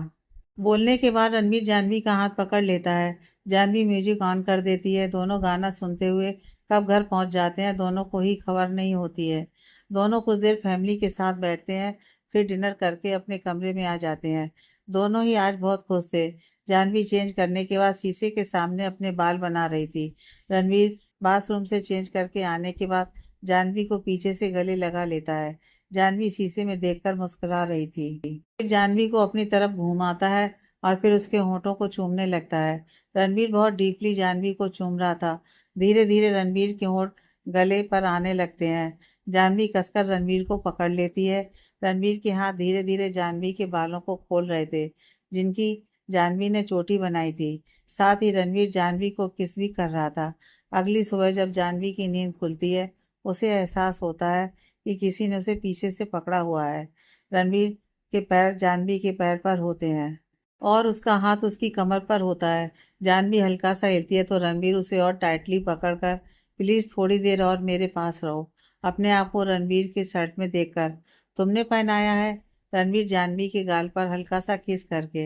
बोलने के बाद रणवीर जानवी का हाथ पकड़ लेता है। जानवी म्यूजिक ऑन कर देती है। दोनों गाना सुनते हुए कब घर पहुंच जाते हैं दोनों को ही खबर नहीं होती है। दोनों कुछ देर फैमिली के साथ बैठते हैं, फिर डिनर करके अपने कमरे में आ जाते हैं। दोनों ही आज बहुत खुश थे। जानवी चेंज करने के बाद शीशे के सामने अपने बाल बना रही थी। रणवीर बाथरूम से चेंज करके आने के बाद जानवी को पीछे से गले लगा लेता है। जानवी शीशे में देखकर मुस्कुरा रही थी। फिर जानवी को अपनी तरफ घुमाता है और फिर उसके होठों को चूमने लगता है। रणवीर बहुत डीपली जानवी को चूम रहा था। धीरे धीरे रणवीर के होठ गले पर आने लगते हैं। जानवी कसकर रणवीर को पकड़ लेती है। रणवीर के हाथ धीरे धीरे जानवी के बालों को खोल रहे थे, जिनकी जानवी ने चोटी बनाई थी। साथ ही रणवीर जानवी को किस भी कर रहा था। अगली सुबह जब जानवी की नींद खुलती है, उसे एहसास होता है कि किसी ने उसे पीछे से पकड़ा हुआ है। रणवीर के पैर जानवी के पैर पर होते हैं और उसका हाथ उसकी कमर पर होता है। जानवी हल्का सा हिलती है तो रणवीर उसे और टाइटली पकड़कर, प्लीज थोड़ी देर और मेरे पास रहो। अपने आप को रणवीर के शर्ट में देखकर, तुमने पहनाया है? रणवीर जानवी के गाल पर हल्का सा किस करके,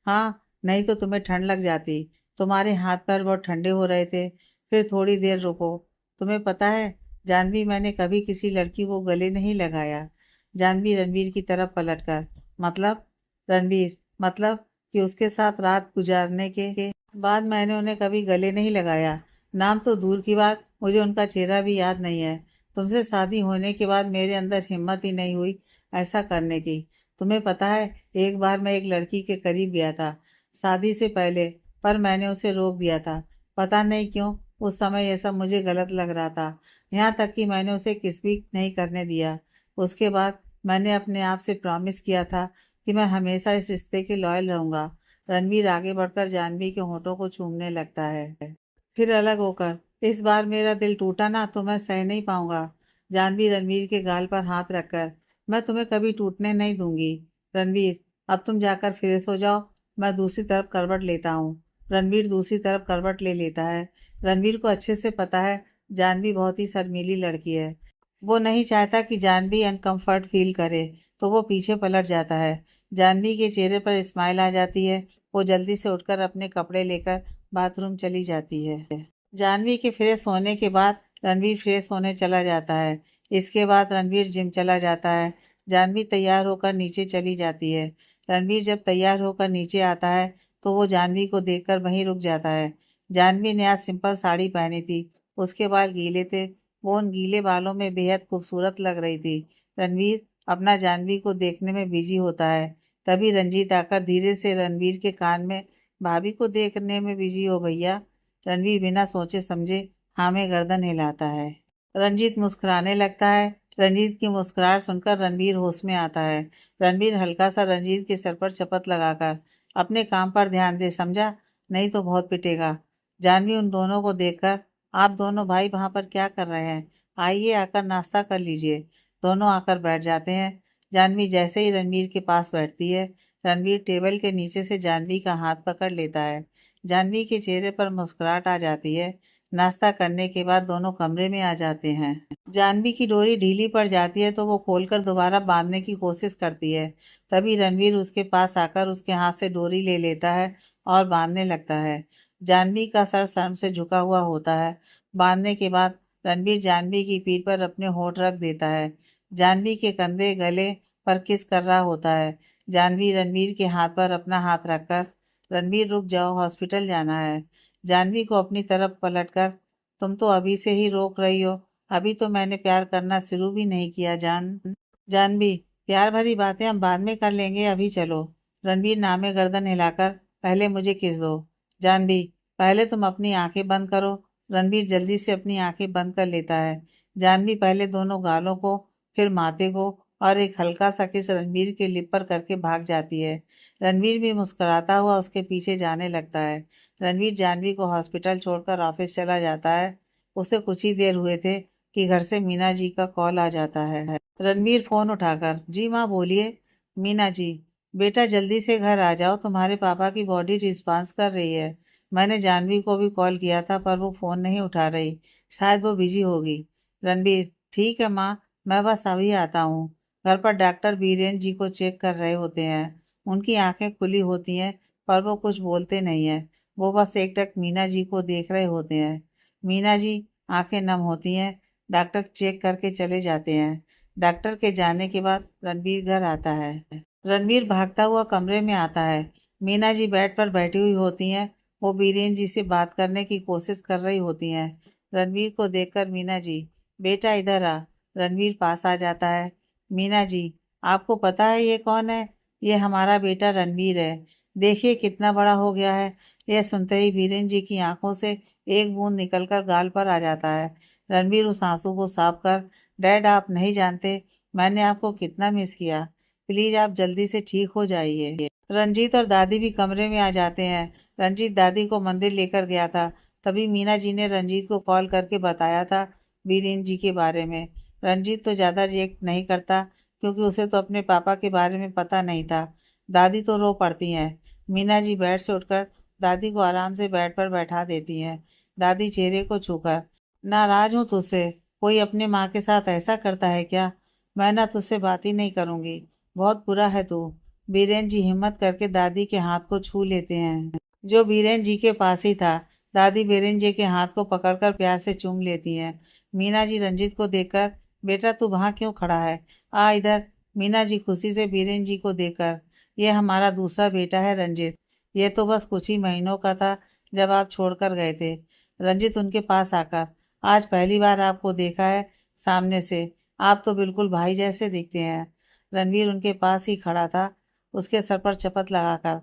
हाँ, नहीं तो तुम्हें ठंड लग जाती, तुम्हारे हाथ पैर बहुत ठंडे हो रहे थे। फिर थोड़ी देर रुको, तुम्हें पता है जानवी, मैंने कभी किसी लड़की को गले नहीं लगाया। जानवी रणवीर की तरफ पलटकर, मतलब? रणवीर, मतलब कि उसके साथ रात गुजारने के बाद मैंने उन्हें कभी गले नहीं लगाया। नाम तो दूर की बात, मुझे उनका चेहरा भी याद नहीं है। तुमसे शादी होने के बाद मेरे अंदर हिम्मत ही नहीं हुई ऐसा करने की। तुम्हें पता है, एक बार मैं एक लड़की के करीब गया था शादी से पहले, पर मैंने उसे रोक दिया था। पता नहीं क्यों, उस समय यह सब मुझे गलत लग रहा था। यहाँ तक कि मैंने उसे किस भी नहीं करने दिया। उसके बाद मैंने अपने आप से प्रॉमिस किया था कि मैं हमेशा इस रिश्ते के लॉयल रहूंगा। रणवीर आगे बढ़कर जानवी के होठों को चूमने लगता है, फिर अलग होकर, इस बार मेरा दिल टूटा ना तो मैं सह नहीं पाऊंगा। जानवी रणवीर के गाल पर हाथ रखकर, मैं तुम्हें कभी टूटने नहीं दूंगी। रणवीर, अब तुम जाकर फ्रेश हो जाओ, मैं दूसरी तरफ करवट लेता हूँ। रणवीर दूसरी तरफ करवट ले लेता है। रणवीर को अच्छे से पता है जानवी बहुत ही शर्मीली लड़की है। वो नहीं चाहता कि जानवी अनकंफर्ट फील करे, तो वो पीछे पलट जाता है। जानवी के चेहरे पर स्माइल आ जाती है। वो जल्दी से उठकर अपने कपड़े लेकर बाथरूम चली जाती है। जानवी के फ्रेश होने के बाद रणवीर फ्रेश होने चला जाता है। इसके बाद रणवीर जिम चला जाता है। जानवी तैयार होकर नीचे चली जाती है। रणवीर जब तैयार होकर नीचे आता है तो वो जानवी को देखकर वहीं रुक जाता है। जानवी ने आज सिंपल साड़ी पहनी थी। उसके बाल गीले थे। वो उन गीले बालों में बेहद खूबसूरत लग रही थी। रणवीर अपना जानवी को देखने में बिजी होता है। तभी रंजीत आकर धीरे से रणवीर के कान में, भाभी को देखने में बिजी हो भैया। रणवीर बिना सोचे समझे हाँ में गर्दन हिलाता है। रंजीत मुस्कुराने लगता है। रंजीत की मुस्कुराहट सुनकर रणवीर होश में आता है। रणवीर हल्का सा रंजीत के सर पर चपत लगाकर, अपने काम पर ध्यान दे समझा, नहीं तो बहुत पिटेगा। जानवी उन दोनों को देखकर, आप दोनों भाई वहां पर क्या कर रहे हैं? आइए आकर नाश्ता कर लीजिए। दोनों आकर बैठ जाते हैं। जानवी जैसे ही रणवीर के पास बैठती है, रणवीर टेबल के नीचे से जानवी का हाथ पकड़ लेता है। जानवी के चेहरे पर मुस्कुराहट आ जाती है। नाश्ता करने के बाद दोनों कमरे में आ जाते हैं। जानवी की डोरी ढीली पड़ जाती है तो वो खोलकर दोबारा बांधने की कोशिश करती है। तभी रणवीर उसके पास आकर उसके हाथ से डोरी ले लेता है और बांधने लगता है। जानवी का सर शर्म से झुका हुआ होता है। बांधने के बाद रणवीर जानवी की पीठ पर अपने होंठ रख देता है। जानवी के कंधे गले पर किस कर रहा होता है। जानवी रणवीर के हाथ पर अपना हाथ रखकर, रणवीर रुक जाओ, हॉस्पिटल जाना है। जानवी को अपनी तरफ पलटकर, तुम तो अभी से ही रोक रही हो, अभी तो मैंने प्यार करना शुरू भी नहीं किया जानवी, प्यार भरी बातें हम बाद में कर लेंगे, अभी चलो। रणवीर नामे गर्दन हिलाकर, पहले मुझे किस दो। जानवी, पहले तुम अपनी आंखें बंद करो। रणवीर जल्दी से अपनी आंखें बंद कर लेता है। जानवी पहले दोनों गालों को, फिर माथे को और एक हल्का सा किस रणवीर के लिप पर करके भाग जाती है। रणवीर भी मुस्कुराता हुआ उसके पीछे जाने लगता है। रणवीर जानवी को हॉस्पिटल छोड़कर ऑफिस चला जाता है। उसे कुछ ही देर हुए थे कि घर से मीना जी का कॉल आ जाता है। रणवीर फोन उठाकर, जी माँ बोलिए। मीना जी, बेटा जल्दी से घर आ जाओ, तुम्हारे पापा की बॉडी रिस्पॉन्स कर रही है। मैंने जानवी को भी कॉल किया था पर वो फोन नहीं उठा रही, शायद वो बिजी होगी। रणवीर, ठीक है माँ, मैं बस अभी आता हूँ। घर पर डॉक्टर बीरेन जी को चेक कर रहे होते हैं। उनकी आंखें खुली होती हैं पर वो कुछ बोलते नहीं है। वो बस एकटक मीना जी को देख रहे होते हैं। मीना जी आंखें नम होती हैं। डॉक्टर चेक करके चले जाते हैं। डॉक्टर के जाने के बाद रणवीर घर आता है। रणवीर भागता हुआ कमरे में आता है। मीना जी बेड पर बैठी हुई होती हैं। वो बीरेन जी से बात करने की कोशिश कर रही होती हैं। रणवीर को देखकर मीना जी, बेटा इधर आ। रणवीर पास आ जाता है। मीना जी, आपको पता है ये कौन है? ये हमारा बेटा रणवीर है। देखिए कितना बड़ा हो गया है। यह सुनते ही बीरेन जी की आंखों से एक बूंद निकलकर गाल पर आ जाता है। रणवीर उस आंसू को साफ कर, डैड आप नहीं जानते मैंने आपको कितना मिस किया। प्लीज आप जल्दी से ठीक हो जाइए। रंजीत और दादी भी कमरे में आ जाते हैं। रंजीत दादी को मंदिर लेकर गया था। तभी मीना जी ने रंजीत को कॉल करके बताया था बीरेन जी के बारे में। रंजीत तो ज़्यादा रिएक्ट नहीं करता क्योंकि उसे तो अपने पापा के बारे में पता नहीं था। दादी तो रो पड़ती हैं। मीना जी बेड से उठकर दादी को आराम से बेड पर बैठा देती हैं। दादी चेहरे को छूकर, नाराज हूँ तुझसे, कोई अपने माँ के साथ ऐसा करता है क्या? मैं ना तुझसे बात ही नहीं करूंगी, बहुत बुरा है तू। बीरेन जी हिम्मत करके दादी के हाथ को छू लेते हैं, जो बीरेन जी के पास ही था। दादी बीरेन जी के हाथ को पकड़कर प्यार से चूम लेती हैं। मीना जी रंजीत को देखकर, बेटा तू वहाँ क्यों खड़ा है, आ इधर। मीना जी खुशी से बीरेन जी को देखकर, यह हमारा दूसरा बेटा है रंजीत। ये तो बस कुछ ही महीनों का था जब आप छोड़कर गए थे। रंजीत उनके पास आकर, आज पहली बार आपको देखा है सामने से, आप तो बिल्कुल भाई जैसे दिखते हैं। रणवीर उनके पास ही खड़ा था, उसके सर पर चपत लगाकर,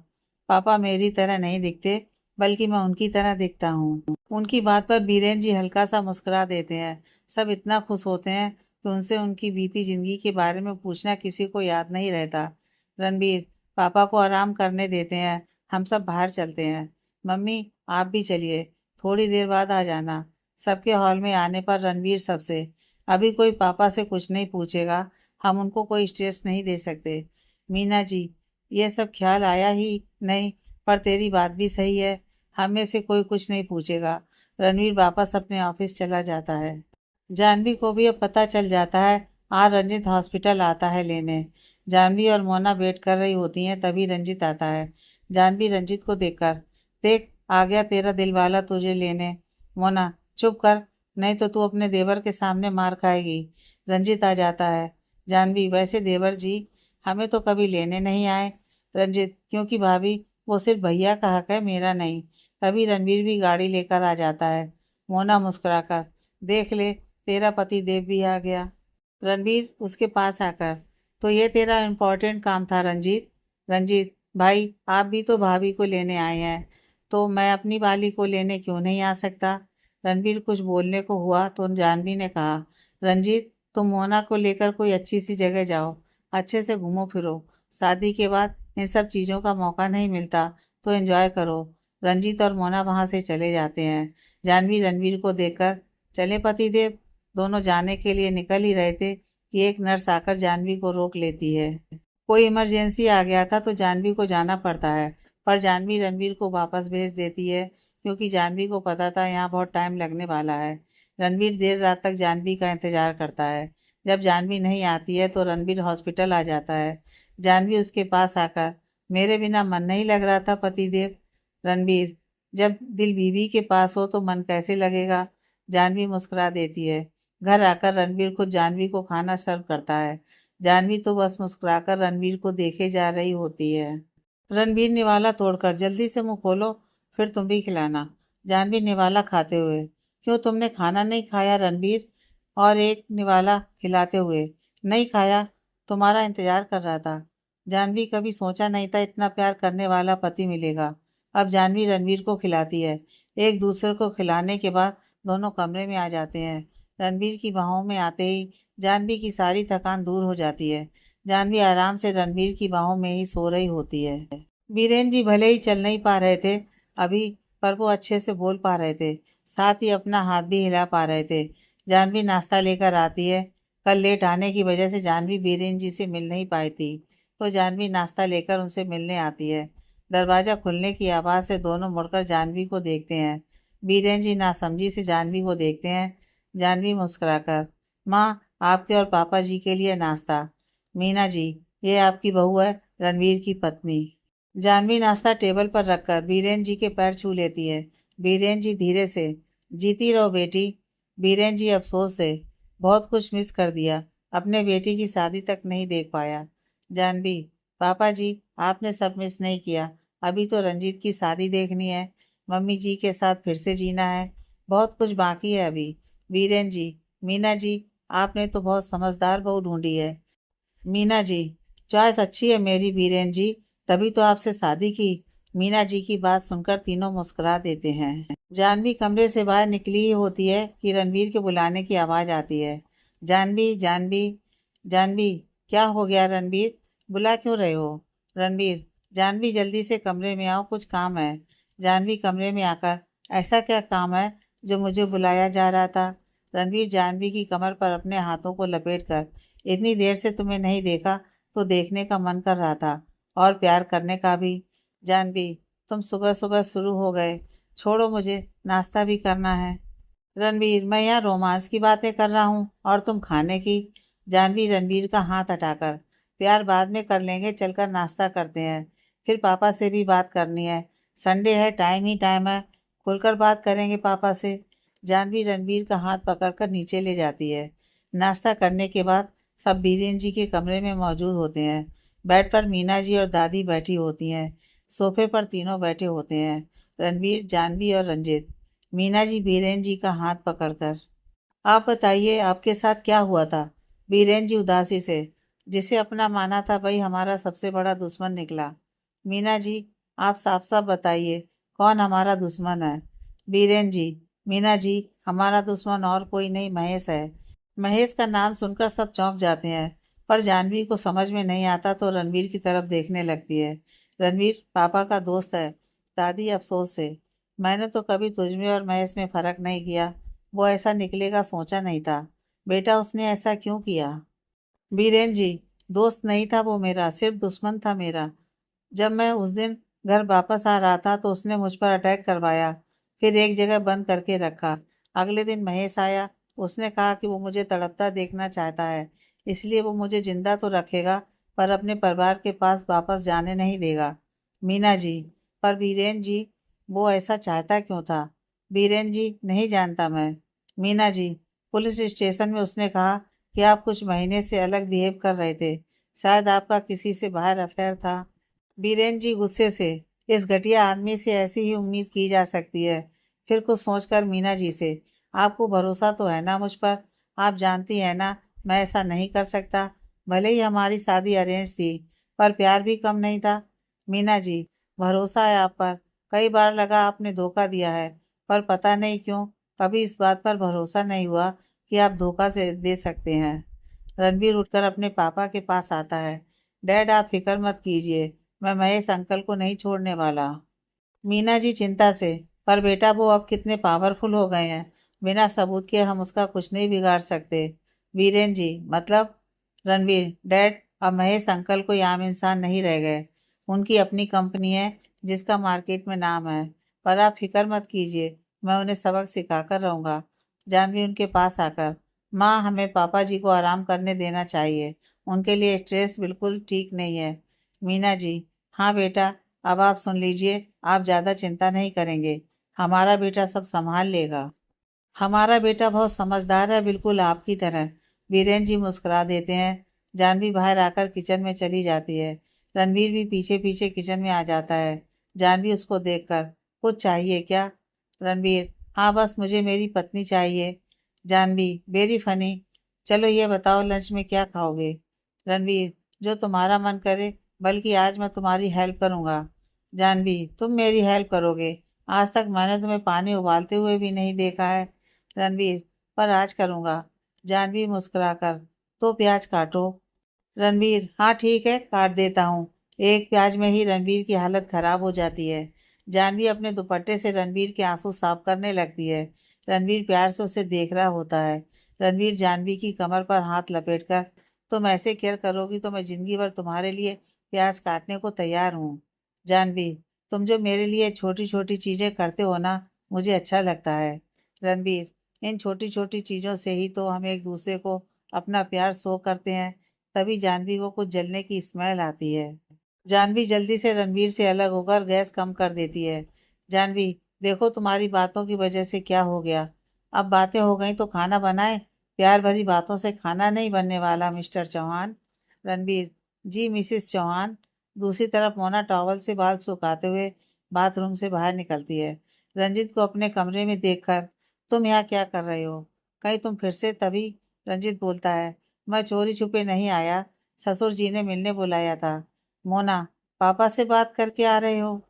पापा मेरी तरह नहीं दिखते, बल्कि मैं उनकी तरह दिखता हूँ। उनकी बात पर बीरेन जी हल्का सा मुस्कुरा देते हैं। सब इतना खुश होते हैं कि उनसे उनकी बीती जिंदगी के बारे में पूछना किसी को याद नहीं रहता। रणबीर, पापा को आराम करने देते हैं, हम सब बाहर चलते हैं। मम्मी आप भी चलिए, थोड़ी देर बाद आ जाना। सबके हॉल में आने पर रणवीर सबसे, अभी कोई पापा से कुछ नहीं पूछेगा, हम उनको कोई स्ट्रेस नहीं दे सकते। मीना जी, ये सब ख्याल आया ही नहीं, पर तेरी बात भी सही है, हम में से कोई कुछ नहीं पूछेगा। रणवीर वापस अपने ऑफिस चला जाता है। जानवी को भी अब पता चल जाता है। आज रंजित हॉस्पिटल आता है लेने। जानवी और मोना वेट कर रही होती हैं, तभी रंजित आता है। जानवी रंजित को देखकर, देख आ गया तेरा दिलवाला तुझे लेने। मोना, चुप कर, नहीं तो तू अपने देवर के सामने मार खाएगी। रंजित आ जाता है। जानवी, वैसे देवर जी हमें तो कभी लेने नहीं आए। रंजित, क्योंकि भाभी वो सिर्फ भैया का हक है, मेरा नहीं। तभी रणवीर भी गाड़ी लेकर आ जाता है। मोना मुस्कुराकर, देख ले तेरा पति देव भी आ गया। रणवीर उसके पास आकर, तो ये तेरा इम्पोर्टेंट काम था रंजीत। रंजीत भाई, आप भी तो भाभी को लेने आए हैं, तो मैं अपनी वाली को लेने क्यों नहीं आ सकता। रणवीर कुछ बोलने को हुआ तो जानवी ने कहा, रंजीत तुम मोना को लेकर कोई अच्छी सी जगह जाओ, अच्छे से घूमो फिरो। शादी के बाद इन सब चीज़ों का मौका नहीं मिलता, तो एंजॉय करो। रंजीत और मोना वहाँ से चले जाते हैं। जानवी रणवीर को देखकर, चले पतिदेव। दोनों जाने के लिए निकल ही रहे थे कि एक नर्स आकर जानवी को रोक लेती है। कोई इमरजेंसी आ गया था तो जानवी को जाना पड़ता है, पर जानवी रणवीर को वापस भेज देती है, क्योंकि जानवी को पता था यहाँ बहुत टाइम लगने वाला है। रणवीर देर रात तक जानवी का इंतजार करता है। जब जानवी नहीं आती है तो रणवीर हॉस्पिटल आ जाता है। जानवी उसके पास आकर, मेरे बिना मन नहीं लग रहा था पतिदेव। रणवीर, जब दिल बीवी के पास हो तो मन कैसे लगेगा। जानवी मुस्कुरा देती है। घर आकर रणवीर खुद जानवी को खाना सर्व करता है। जानवी तो बस मुस्कुराकर रणवीर को देखे जा रही होती है। रणवीर निवाला तोड़कर, जल्दी से मुंह खोलो, फिर तुम भी खिलाना। जानवी निवाला खाते हुए, क्यों तुमने खाना नहीं खाया रणवीर। और एक निवाला खिलाते हुए, नहीं खाया, तुम्हारा इंतजार कर रहा था। जानवी, कभी सोचा नहीं था इतना प्यार करने वाला पति मिलेगा। अब जानवी रणवीर को खिलाती है। एक दूसरे को खिलाने के बाद दोनों कमरे में आ जाते हैं। रणवीर की बाहों में आते ही जानवी की सारी थकान दूर हो जाती है। जानवी आराम से रणवीर की बाहों में ही सो रही होती है। बीरेन जी भले ही चल नहीं पा रहे थे अभी, पर वो अच्छे से बोल पा रहे थे, साथ ही अपना हाथ भी हिला पा रहे थे। जानवी नाश्ता लेकर आती है। कल लेट आने की वजह से जानवी बीरेन जी से मिल नहीं पाई थी, तो जानवी नाश्ता लेकर उनसे मिलने आती है। दरवाज़ा खुलने की आवाज़ से दोनों मुड़कर जानवी को देखते हैं। बीरेन जी नासमझी से जानवी को देखते हैं। जानवी मुस्कुराकर, माँ, आपके और पापा जी के लिए नाश्ता। मीना जी, ये आपकी बहू है, रणवीर की पत्नी। जानवी नाश्ता टेबल पर रखकर बीरेन जी के पैर छू लेती है। बीरेन जी धीरे से, जीती रहो बेटी। बीरेन जी अफसोस से, बहुत कुछ मिस कर दिया, अपने बेटी की शादी तक नहीं देख पाया। जानवी, पापा जी आपने सब मिस नहीं किया, अभी तो रंजीत की शादी देखनी है, मम्मी जी के साथ फिर से जीना है, बहुत कुछ बाकी है अभी। बीरेन जी, मीना जी, आपने तो बहुत समझदार बहू ढूंढी है। मीना जी, चॉइस अच्छी है मेरी बीरेन जी, तभी तो आपसे शादी की। मीना जी की बात सुनकर तीनों मुस्कुरा देते हैं। जानवी कमरे से बाहर निकली ही होती है कि रणवीर के बुलाने की आवाज़ आती है। जानवी, जानवी, जानवी, क्या हो गया रणवीर, बुला क्यों रहे हो। रणवीर, जानवी जल्दी से कमरे में आओ, कुछ काम है। जानवी कमरे में आकर, ऐसा क्या काम है जो मुझे बुलाया जा रहा था। रणवीर जानवी की कमर पर अपने हाथों को लपेट कर, इतनी देर से तुम्हें नहीं देखा तो देखने का मन कर रहा था, और प्यार करने का भी। जानवी, तुम सुबह सुबह शुरू हो गए, छोड़ो, मुझे नाश्ता भी करना है। रणवीर, मैं यहाँ रोमांस की बातें कर रहा हूँ और तुम खाने की। जानवी रणवीर का हाथ हटाकर, प्यार बाद में कर लेंगे, चलकर नाश्ता करते हैं, फिर पापा से भी बात करनी है, संडे है, टाइम ही टाइम है, खुलकर बात करेंगे पापा से। जानवी रणवीर का हाथ पकड़कर नीचे ले जाती है। नाश्ता करने के बाद सब बीरेन जी के कमरे में मौजूद होते हैं। बेड पर मीना जी और दादी बैठी होती हैं। सोफे पर तीनों बैठे होते हैं, रणवीर, जानवी और रंजित। मीना जी बीरेन जी का हाथ पकड़कर, आप बताइए आपके साथ क्या हुआ था। बीरेन जी उदासी से, जिसे अपना माना था भाई हमारा सबसे बड़ा दुश्मन निकला। मीना जी, आप साफ साफ बताइए कौन हमारा दुश्मन है। बीरेन जी, मीना जी, हमारा दुश्मन और कोई नहीं, महेश है। महेश का नाम सुनकर सब चौंक जाते हैं, पर जानवी को समझ में नहीं आता तो रणवीर की तरफ देखने लगती है। रणवीर पापा का दोस्त है। दादी अफसोस से, मैंने तो कभी तुझमें और महेश में फ़र्क नहीं किया, वो ऐसा निकलेगा सोचा नहीं था। बेटा उसने ऐसा क्यों किया? बीरेन जी, दोस्त नहीं था वो मेरा, सिर्फ दुश्मन था मेरा। जब मैं उस दिन घर वापस आ रहा था तो उसने मुझ पर अटैक करवाया, फिर एक जगह बंद करके रखा। अगले दिन महेश आया। उसने कहा कि वो मुझे तड़पता देखना चाहता है, इसलिए वो मुझे जिंदा तो रखेगा पर अपने परिवार के पास वापस जाने नहीं देगा। मीना जी, पर बीरेन जी, वो ऐसा चाहता क्यों था? बीरेन जी, नहीं जानता मैं। मीना जी, पुलिस स्टेशन में उसने कहा कि आप कुछ महीने से अलग बिहेव कर रहे थे, शायद आपका किसी से बाहर अफेयर था। बीरेन जी गुस्से से, इस घटिया आदमी से ऐसी ही उम्मीद की जा सकती है। फिर कुछ सोचकर मीना जी से, आपको भरोसा तो है ना मुझ पर? आप जानती हैं ना मैं ऐसा नहीं कर सकता। भले ही हमारी शादी अरेंज थी, पर प्यार भी कम नहीं था। मीना जी, भरोसा है आप पर। कई बार लगा आपने धोखा दिया है, पर पता नहीं क्यों कभी इस बात पर भरोसा नहीं हुआ कि आप धोखा से दे सकते हैं। रणबीर उठकर अपने पापा के पास आता है। डैड, आप फिक्र मत कीजिए, मैं महेश अंकल को नहीं छोड़ने वाला। मीना जी चिंता से, पर बेटा वो अब कितने पावरफुल हो गए हैं, बिना सबूत के हम उसका कुछ नहीं बिगाड़ सकते। वीरेन जी, मतलब? रणवीर, डैड, अब महेश अंकल कोई आम इंसान नहीं रह गए। उनकी अपनी कंपनी है जिसका मार्केट में नाम है। पर आप फिक्र मत कीजिए, मैं उन्हें सबक सिखाकर रहूंगा। जानवी उनके पास आकर, माँ, हमें पापा जी को आराम करने देना चाहिए, उनके लिए स्ट्रेस बिल्कुल ठीक नहीं है। मीना जी, हाँ बेटा, अब आप सुन लीजिए, आप ज़्यादा चिंता नहीं करेंगे, हमारा बेटा सब संभाल लेगा। हमारा बेटा बहुत समझदार है, बिल्कुल आपकी तरह। बीरेन जी मुस्कुरा देते हैं। जानवी बाहर आकर किचन में चली जाती है। रणवीर भी पीछे पीछे किचन में आ जाता है। जानवी उसको देखकर, कुछ चाहिए क्या? रणवीर, हाँ बस मुझे मेरी पत्नी चाहिए। Janvi, very funny. चलो ये बताओ लंच में क्या खाओगे? रणवीर, जो तुम्हारा मन करे, बल्कि आज मैं तुम्हारी हेल्प करूंगा। जानवी, तुम मेरी हेल्प करोगे? आज तक मैंने तुम्हें पानी उबालते हुए भी नहीं देखा है। रणवीर, पर आज करूंगा। जानवी मुस्कुराकर, तो प्याज काटो। रणवीर, हाँ ठीक है, काट देता हूँ। एक प्याज में ही रणवीर की हालत खराब हो जाती है। जानवी अपने दुपट्टे से रणवीर के आंसू साफ करने लगती है। रणवीर प्यार से उसे देख रहा होता है। रणवीर जानवी की कमर पर हाथ लपेटकर, तुम ऐसे केयर करोगी तो मैं जिंदगी भर तुम्हारे लिए प्याज काटने को तैयार हूँ। जानवी, तुम जो मेरे लिए छोटी छोटी चीजें करते हो ना, मुझे अच्छा लगता है। रणवीर, इन छोटी छोटी चीजों से ही तो हम एक दूसरे को अपना प्यार शो करते हैं। तभी जानवी को कुछ जलने की स्मेल आती है। जानवी जल्दी से रणवीर से अलग होकर गैस कम कर देती है। जानवी, देखो तुम्हारी बातों की वजह से क्या हो गया। अब बातें हो गई तो खाना बनाए। प्यार भरी बातों से खाना नहीं बनने वाला मिस्टर चौहान। रणवीर, जी मिसिस चौहान। दूसरी तरफ मोना टॉवल से बाल सुखाते हुए बाथरूम से बाहर निकलती है। रंजित को अपने कमरे में देखकर, तुम यहाँ क्या कर रहे हो? कहीं तुम फिर से? तभी रंजित बोलता है, मैं चोरी छुपे नहीं आया, ससुर जी ने मिलने बुलाया था। मोना, पापा से बात करके आ रहे हो?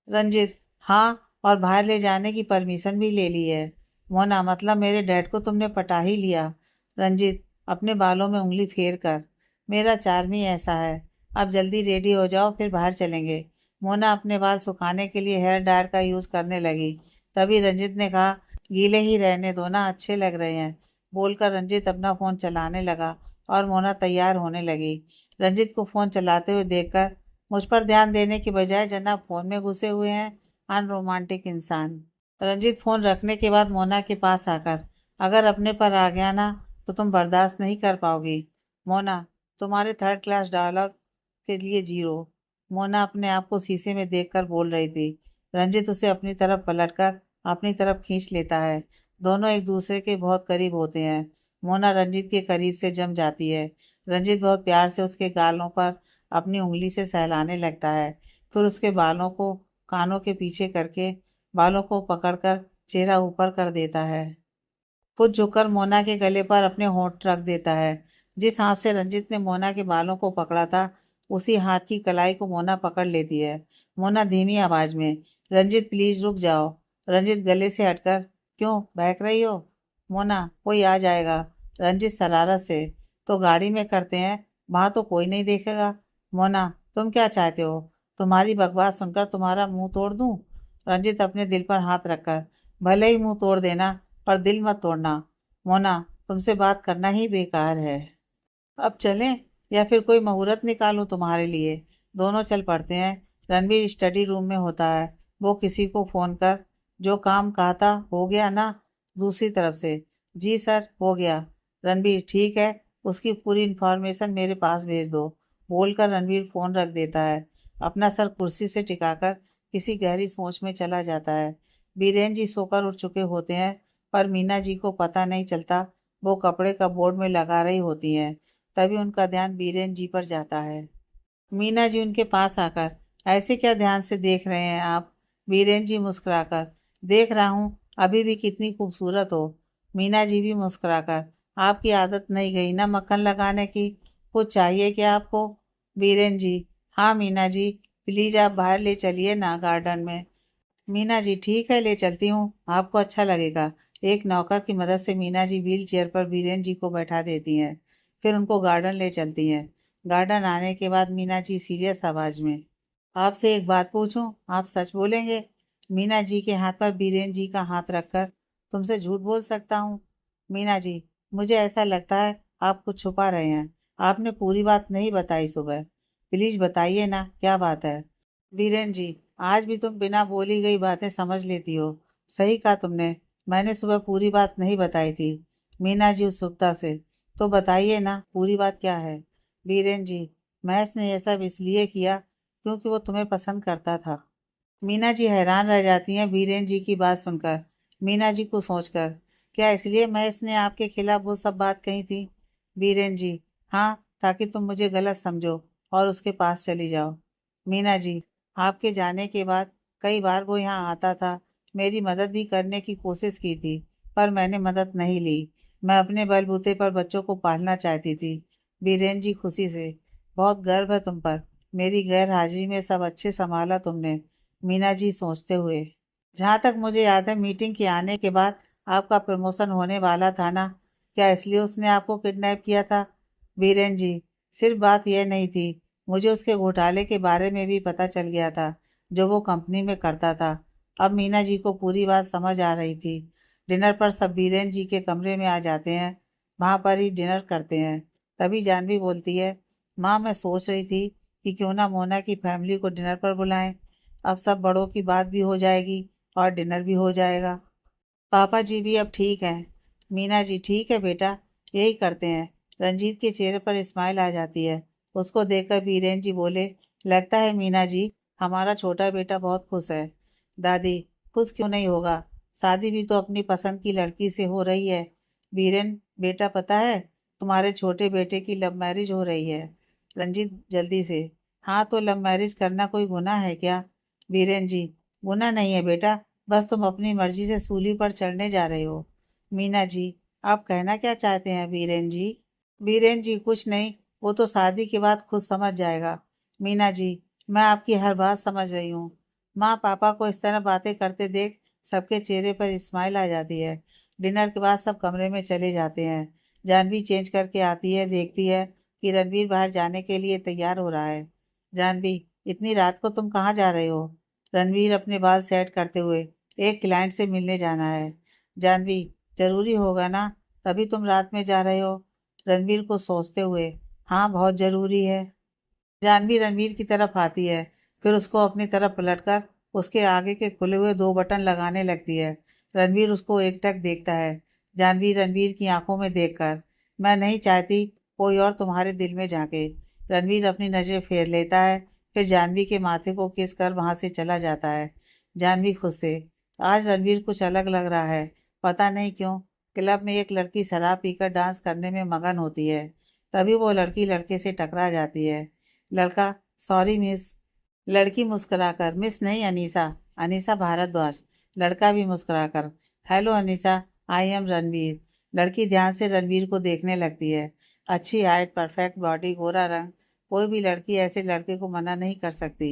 रंजित, हाँ, और बाहर ले जाने की परमिशन भी ले ली है। मोना, मतलब मेरे डैड को तुमने पटा ही लिया? रंजित अपने बालों में उंगली फेर कर, मेरा चार्म ही ऐसा है। अब जल्दी रेडी हो जाओ, फिर बाहर चलेंगे। मोना अपने बाल सुखाने के लिए हेयर ड्रायर का यूज़ करने लगी। तभी रंजित ने कहा, गीले ही रहने दो ना, अच्छे लग रहे हैं। बोलकर रंजित अपना फ़ोन चलाने लगा और मोना तैयार होने लगी। रंजित को फ़ोन चलाते हुए देखकर, मुझ पर ध्यान देने की बजाय जनाब फोन में घुसे हुए हैं, अनरोमांटिक इंसान। रंजीत फोन रखने के बाद मोना के पास आकर, अगर अपने पर आ गया ना तो तुम बर्दाश्त नहीं कर पाओगी। मोना, तुम्हारे थर्ड क्लास डायलॉग के लिए 0। मोना अपने आप को शीशे में देखकर बोल रही थी। रंजित उसे अपनी तरफ पलटकर अपनी तरफ खींच लेता है। दोनों एक दूसरे के बहुत करीब होते हैं। मोना रंजित के करीब से जम जाती है। रंजित बहुत प्यार से उसके गालों पर अपनी उंगली से सहलाने लगता है। फिर उसके बालों को कानों के पीछे करके बालों को पकड़कर चेहरा ऊपर कर देता है। खुद झुककर मोना के गले पर अपने होंठ रख देता है। जिस हाथ से रंजित ने मोना के बालों को पकड़ा था, उसी हाथ की कलाई को मोना पकड़ लेती है। मोना धीमी आवाज में, रंजित प्लीज रुक जाओ। रंजित गले से हटकर, क्यों बहक रही हो? मोना, कोई आ जाएगा। रंजित शरारत से, तो गाड़ी में करते हैं, वहां तो कोई नहीं देखेगा। मोना, तुम क्या चाहते हो? तुम्हारी बकवास सुनकर तुम्हारा मुंह तोड़ दूं? रंजित अपने दिल पर हाथ रखकर, भले ही मुंह तोड़ देना, पर दिल मत तोड़ना। मोना, तुमसे बात करना ही बेकार है। अब चलें या फिर कोई मुहूर्त निकालूं तुम्हारे लिए। दोनों चल पड़ते हैं। रणबीर स्टडी रूम में होता है। वो किसी को फ़ोन कर, जो काम कहा था हो गया ना? दूसरी तरफ से, जी सर हो गया। रणबीर, ठीक है, उसकी पूरी इन्फॉर्मेशन मेरे पास भेज दो। बोलकर रणबीर फ़ोन रख देता है। अपना सर कुर्सी से टिकाकर किसी गहरी सोच में चला जाता है। बीरेन जी सोकर उठ चुके होते हैं, पर मीना जी को पता नहीं चलता। वो कपड़े का बोर्ड में लगा रही होती हैं। तभी उनका ध्यान बीरेन जी पर जाता है। मीना जी उनके पास आकर, ऐसे क्या ध्यान से देख रहे हैं आप? बीरेन जी मुस्कुराकर, देख रहा हूँ अभी भी कितनी खूबसूरत हो। मीना जी भी मुस्कुराकर, आपकी आदत नहीं गई ना मक्खन लगाने की? कुछ चाहिए क्या आपको? बीरेन जी, हाँ मीना जी, प्लीज आप बाहर ले चलिए ना गार्डन में। मीना जी, ठीक है ले चलती हूँ, आपको अच्छा लगेगा। एक नौकर की मदद से मीना जी व्हील चेयर पर बीरेन जी को बैठा देती हैं। फिर उनको गार्डन ले चलती हैं। गार्डन आने के बाद मीना जी सीरियस आवाज में, आपसे एक बात पूछूं, आप सच बोलेंगे? मीना जी के हाथ पर बीरेन जी का हाथ रखकर, तुमसे झूठ बोल सकता हूँ? मीना जी, मुझे ऐसा लगता है आप कुछ छुपा रहे हैं। आपने पूरी बात नहीं बताई सुबह। प्लीज बताइए ना, क्या बात है? बीरेन जी, आज भी तुम बिना बोली गई बातें समझ लेती हो। सही कहा तुमने, मैंने सुबह पूरी बात नहीं बताई थी। मीना जी उत्सुकता से, तो बताइए ना पूरी बात क्या है? बीरेन जी, महेश ने यह सब इसलिए किया क्योंकि वो तुम्हें पसंद करता था। मीना जी हैरान रह जाती हैं बीरेन जी की बात सुनकर। मीना जी को सोचकर, क्या इसलिए महेश ने आपके खिलाफ वो सब बात कही थी? बीरेन जी, हाँ, ताकि तुम मुझे गलत समझो और उसके पास चली जाओ। मीना जी, आपके जाने के बाद कई बार वो यहाँ आता था, मेरी मदद भी करने की कोशिश की थी, पर मैंने मदद नहीं ली। मैं अपने बलबूते पर बच्चों को पालना चाहती थी। बीरेन जी खुशी से, बहुत गर्व है तुम पर। मेरी गैर हाजिरी में सब अच्छे संभाला तुमने। मीना जी सोचते हुए, जहाँ तक मुझे याद है मीटिंग के आने के बाद आपका प्रमोशन होने वाला था ना? क्या इसलिए उसने आपको किडनैप किया था? बीरेन जी, सिर्फ बात यह नहीं थी, मुझे उसके घोटाले के बारे में भी पता चल गया था, जो वो कंपनी में करता था। अब मीना जी को पूरी बात समझ आ रही थी। डिनर पर सब बीरेन जी के कमरे में आ जाते हैं। वहाँ पर ही डिनर करते हैं। तभी जानवी बोलती है, माँ मैं सोच रही थी कि क्यों ना मोना की फैमिली को डिनर पर बुलाएं। अब सब बड़ों की बात भी हो जाएगी और डिनर भी हो जाएगा। पापा जी भी अब ठीक हैं। मीना जी, ठीक है बेटा, यही करते हैं। रंजीत के चेहरे पर स्माइल आ जाती है। उसको देखकर बीरेन जी बोले, लगता है मीना जी हमारा छोटा बेटा बहुत खुश है। दादी, खुश क्यों नहीं होगा? शादी भी तो अपनी पसंद की लड़की से हो रही है। बीरेन बेटा, पता है तुम्हारे छोटे बेटे की लव मैरिज हो रही है। रंजीत जल्दी से, हाँ तो लव मैरिज करना कोई गुनाह है क्या? बीरेन जी, गुनाह नहीं है बेटा, बस तुम अपनी मर्जी से सूली पर चढ़ने जा रहे हो। मीना जी, आप कहना क्या चाहते हैं बीरेन जी? बीरेन जी, कुछ नहीं, वो तो शादी के बाद खुद समझ जाएगा। मीना जी, मैं आपकी हर बात समझ रही हूँ। माँ पापा को इस तरह बातें करते देख सबके चेहरे पर स्माइल आ जाती है। डिनर के बाद सब कमरे में चले जाते हैं। जानवी चेंज करके आती है, देखती है कि रणवीर बाहर जाने के लिए तैयार हो रहा है। जानवी, इतनी रात को तुम कहाँ जा रहे हो? रणवीर अपने बाल सेट करते हुए, एक क्लाइंट से मिलने जाना है। जानवी, जरूरी होगा ना, तभी तुम रात में जा रहे हो। रणवीर को सोचते हुए, हाँ बहुत जरूरी है। जानवी रणवीर की तरफ आती है, फिर उसको अपनी तरफ पलटकर उसके आगे के खुले हुए दो बटन लगाने लगती है। रणवीर उसको एकटक देखता है। जानवी रणवीर की आंखों में देखकर, मैं नहीं चाहती कोई और तुम्हारे दिल में झांके। रणवीर अपनी नज़र फेर लेता है, फिर जानवी के माथे को किस कर वहां से चला जाता है। जानवी खुद से, आज रणवीर कुछ अलग लग रहा है। पता नहीं क्यों। क्लब में एक लड़की शराब पीकर डांस करने में मगन होती है। तभी वो लड़की लड़के से टकरा जाती है। लड़का, सॉरी मिस। लड़की मुस्कुराकर, मिस नहीं अनीसा, अनीसा भारद्वाज। लड़का भी मुस्कुराकर, hello Anisa, I am Ranveer. लड़की ध्यान से रणवीर को देखने लगती है। अच्छी हाइट, परफेक्ट बॉडी, गोरा रंग, कोई भी लड़की ऐसे लड़के को मना नहीं कर सकती।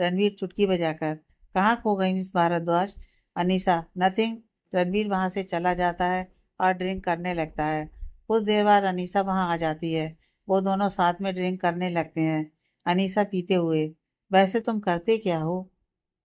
रणवीर चुटकी बजाकर, कहाँ खो गई मिस भारद्वाज? अनीसा, नथिंग। रणवीर वहां से चला जाता है और ड्रिंक करने लगता है। कुछ देर बाद अनीसा वहां आ जाती है। वो दोनों साथ में ड्रिंक करने लगते हैं। अनीसा पीते हुए, वैसे तुम करते क्या हो?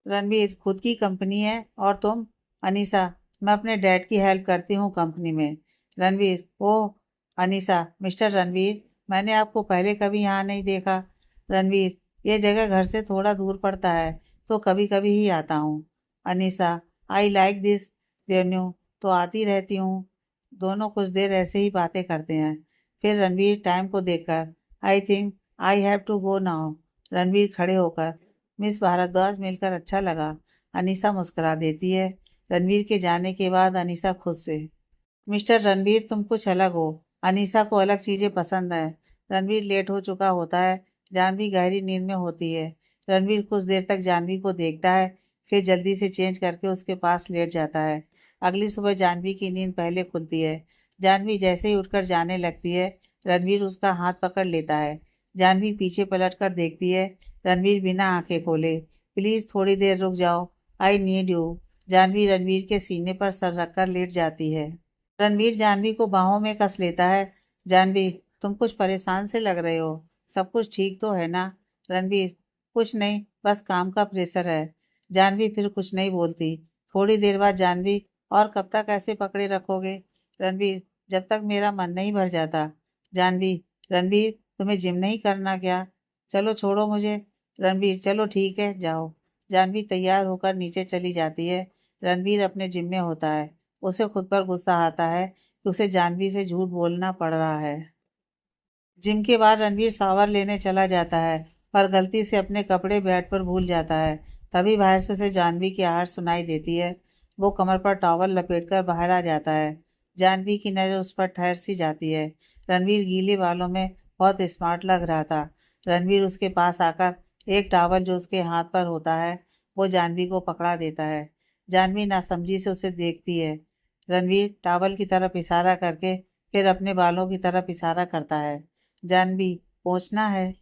रणवीर, खुद की कंपनी है और तुम? अनीसा, मैं अपने डैड की हेल्प करती हूँ कंपनी में। रणवीर, ओह अनीसा, मिस्टर रणवीर, मैंने आपको पहले कभी यहाँ नहीं देखा। रणवीर, ये जगह घर से थोड़ा दूर पड़ता है तो कभी कभी ही आता हूँ। Anisa, I like this venue, तो आती रहती हूँ। दोनों कुछ देर ऐसे ही बातें करते हैं। फिर रणवीर टाइम को देखकर, I think I have to go now. Ranveer खड़े होकर, मिस भारद्वाज, मिलकर अच्छा लगा। अनीसा मुस्कुरा देती है। रणवीर के जाने के बाद अनीसा खुद से, मिस्टर रणवीर, तुम कुछ अलग हो। अनीसा को अलग चीजें पसंद है। रणवीर लेट हो चुका होता है। जानवी गहरी नींद में होती है। रणवीर कुछ देर तक जानवी को देखता है, फिर जल्दी से चेंज करके उसके पास लेट जाता है। अगली सुबह जानवी की नींद पहले खुलती है। जानवी जैसे ही उठकर जाने लगती है, रणवीर उसका हाथ पकड़ लेता है। जानवी पीछे पलट कर देखती है। रणवीर बिना आंखें खोले, प्लीज थोड़ी देर रुक जाओ, I need you. Janvi Ranveer के सीने पर सर रखकर लेट जाती है। रणवीर जानवी को बाहों में कस लेता है। जानवी, तुम कुछ परेशान से लग रहे हो। सब कुछ ठीक तो है ना? रणवीर, कुछ नहीं, बस काम का प्रेशर है। जानवी फिर कुछ नहीं बोलती। थोड़ी देर बाद जानवी, और कब तक ऐसे पकड़े रखोगे? रणवीर, जब तक मेरा मन नहीं भर जाता। जानवी, रणवीर, तुम्हें जिम नहीं करना क्या? चलो छोड़ो मुझे। रणवीर, चलो ठीक है, जाओ। जानवी तैयार होकर नीचे चली जाती है। रणवीर अपने जिम में होता है। उसे खुद पर गुस्सा आता है कि उसे जानवी से झूठ बोलना पड़ रहा है। जिम के बाद रणवीर शावर लेने चला जाता है, पर गलती से अपने कपड़े बेड पर भूल जाता है। तभी बाहर से उसे जानवी की आहट सुनाई देती है। वो कमर पर टॉवल लपेटकर बाहर आ जाता है। जानवी की नज़र उस पर ठहर सी जाती है। रणवीर गीले बालों में बहुत स्मार्ट लग रहा था। रणवीर उसके पास आकर एक टॉवल जो उसके हाथ पर होता है, वो जानवी को पकड़ा देता है। जानवी नासमझी से उसे देखती है। रणवीर टॉवल की तरफ इशारा करके फिर अपने बालों की तरफ इशारा करता है। जानवी, पहुंचना है।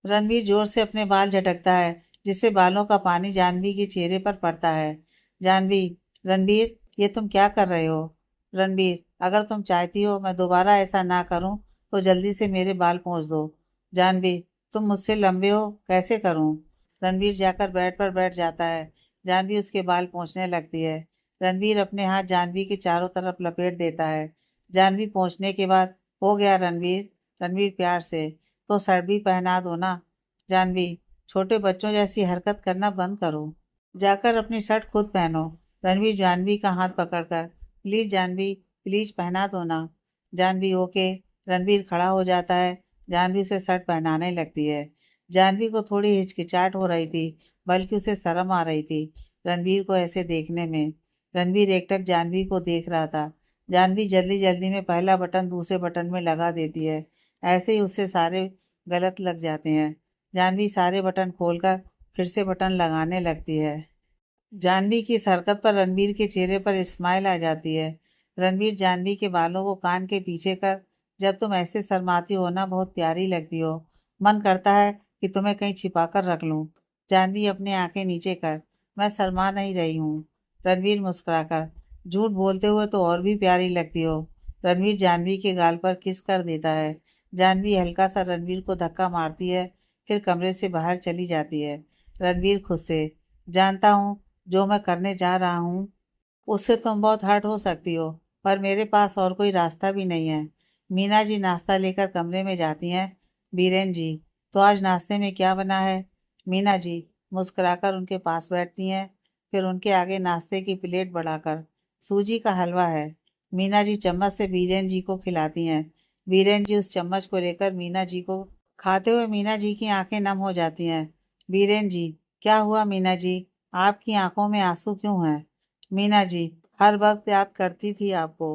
रणवीर जोर से अपने बाल झटकता है, जिससे बालों का पानी जानवी के चेहरे पर पड़ता है। जानवी, रणवीर, ये तुम क्या कर रहे हो? रणवीर, अगर तुम चाहती हो मैं दोबारा ऐसा ना करूं तो जल्दी से मेरे बाल पहुंच दो। जानवी, तुम मुझसे लंबे हो, कैसे करूं? रणवीर जाकर बेड पर बैठ जाता है। जानवी उसके बाल पहुंचने लगती है। रणवीर अपने हाथ जानवी के चारों तरफ लपेट देता है। जानवी पहुंचने के बाद, हो गया रणवीर। रणवीर प्यार से, तो शर्ट भी पहना दो ना। जानवी, छोटे बच्चों जैसी हरकत करना बंद करो। जाकर अपनी शर्ट खुद पहनो। रणवीर जानवी का हाथ पकड़कर, प्लीज जानवी, प्लीज पहना दो ना। जानवी, ओके। रणवीर खड़ा हो जाता है। जानवी उसे शर्ट पहनाने लगती है। जानवी को थोड़ी हिचकिचाहट हो रही थी, बल्कि उसे शर्म आ रही थी रणवीर को ऐसे देखने में। रणवीर एकटक जानवी को देख रहा था। जानवी जल्दी जल्दी में पहला बटन दूसरे बटन में लगा देती है। ऐसे ही उससे सारे गलत लग जाते हैं। जानवी सारे बटन खोलकर फिर से बटन लगाने लगती है। जानवी की इस हरकत पर रणवीर के चेहरे पर स्माइल आ जाती है। रणवीर जानवी के बालों को कान के पीछे कर, जब तुम ऐसे शर्माती हो ना, बहुत प्यारी लगती हो। मन करता है कि तुम्हें कहीं छिपा कर रख लूं। जानवी, अपनी आंखें नीचे कर, मैं शर्मा नहीं रही हूँ। रणवीर मुस्कुराकर, झूठ बोलते हुए तो और भी प्यारी लगती हो। रणवीर जानवी के गाल पर किस कर देता है। जानवी हल्का सा रणवीर को धक्का मारती है, फिर कमरे से बाहर चली जाती है। रणवीर खुद से, जानता हूँ जो मैं करने जा रहा हूँ उससे तुम बहुत हर्ट हो सकती हो, पर मेरे पास और कोई रास्ता भी नहीं है। मीना जी नाश्ता लेकर कमरे में जाती हैं। बीरेन जी, तो आज नाश्ते में क्या बना है? मीना जी मुस्कुराकर उनके पास बैठती हैं, फिर उनके आगे नाश्ते की प्लेट बढ़ाकर, सूजी का हलवा है। मीना जी चम्मच से बीरेन जी को खिलाती हैं। बीरेन जी उस चम्मच को लेकर मीना जी को खाते हुए मीना जी की आंखें नम हो जाती हैं। बीरेन जी, क्या हुआ मीना जी, आपकी आंखों में आंसू क्यों हैं? मीना जी, हर वक्त याद करती थी आपको,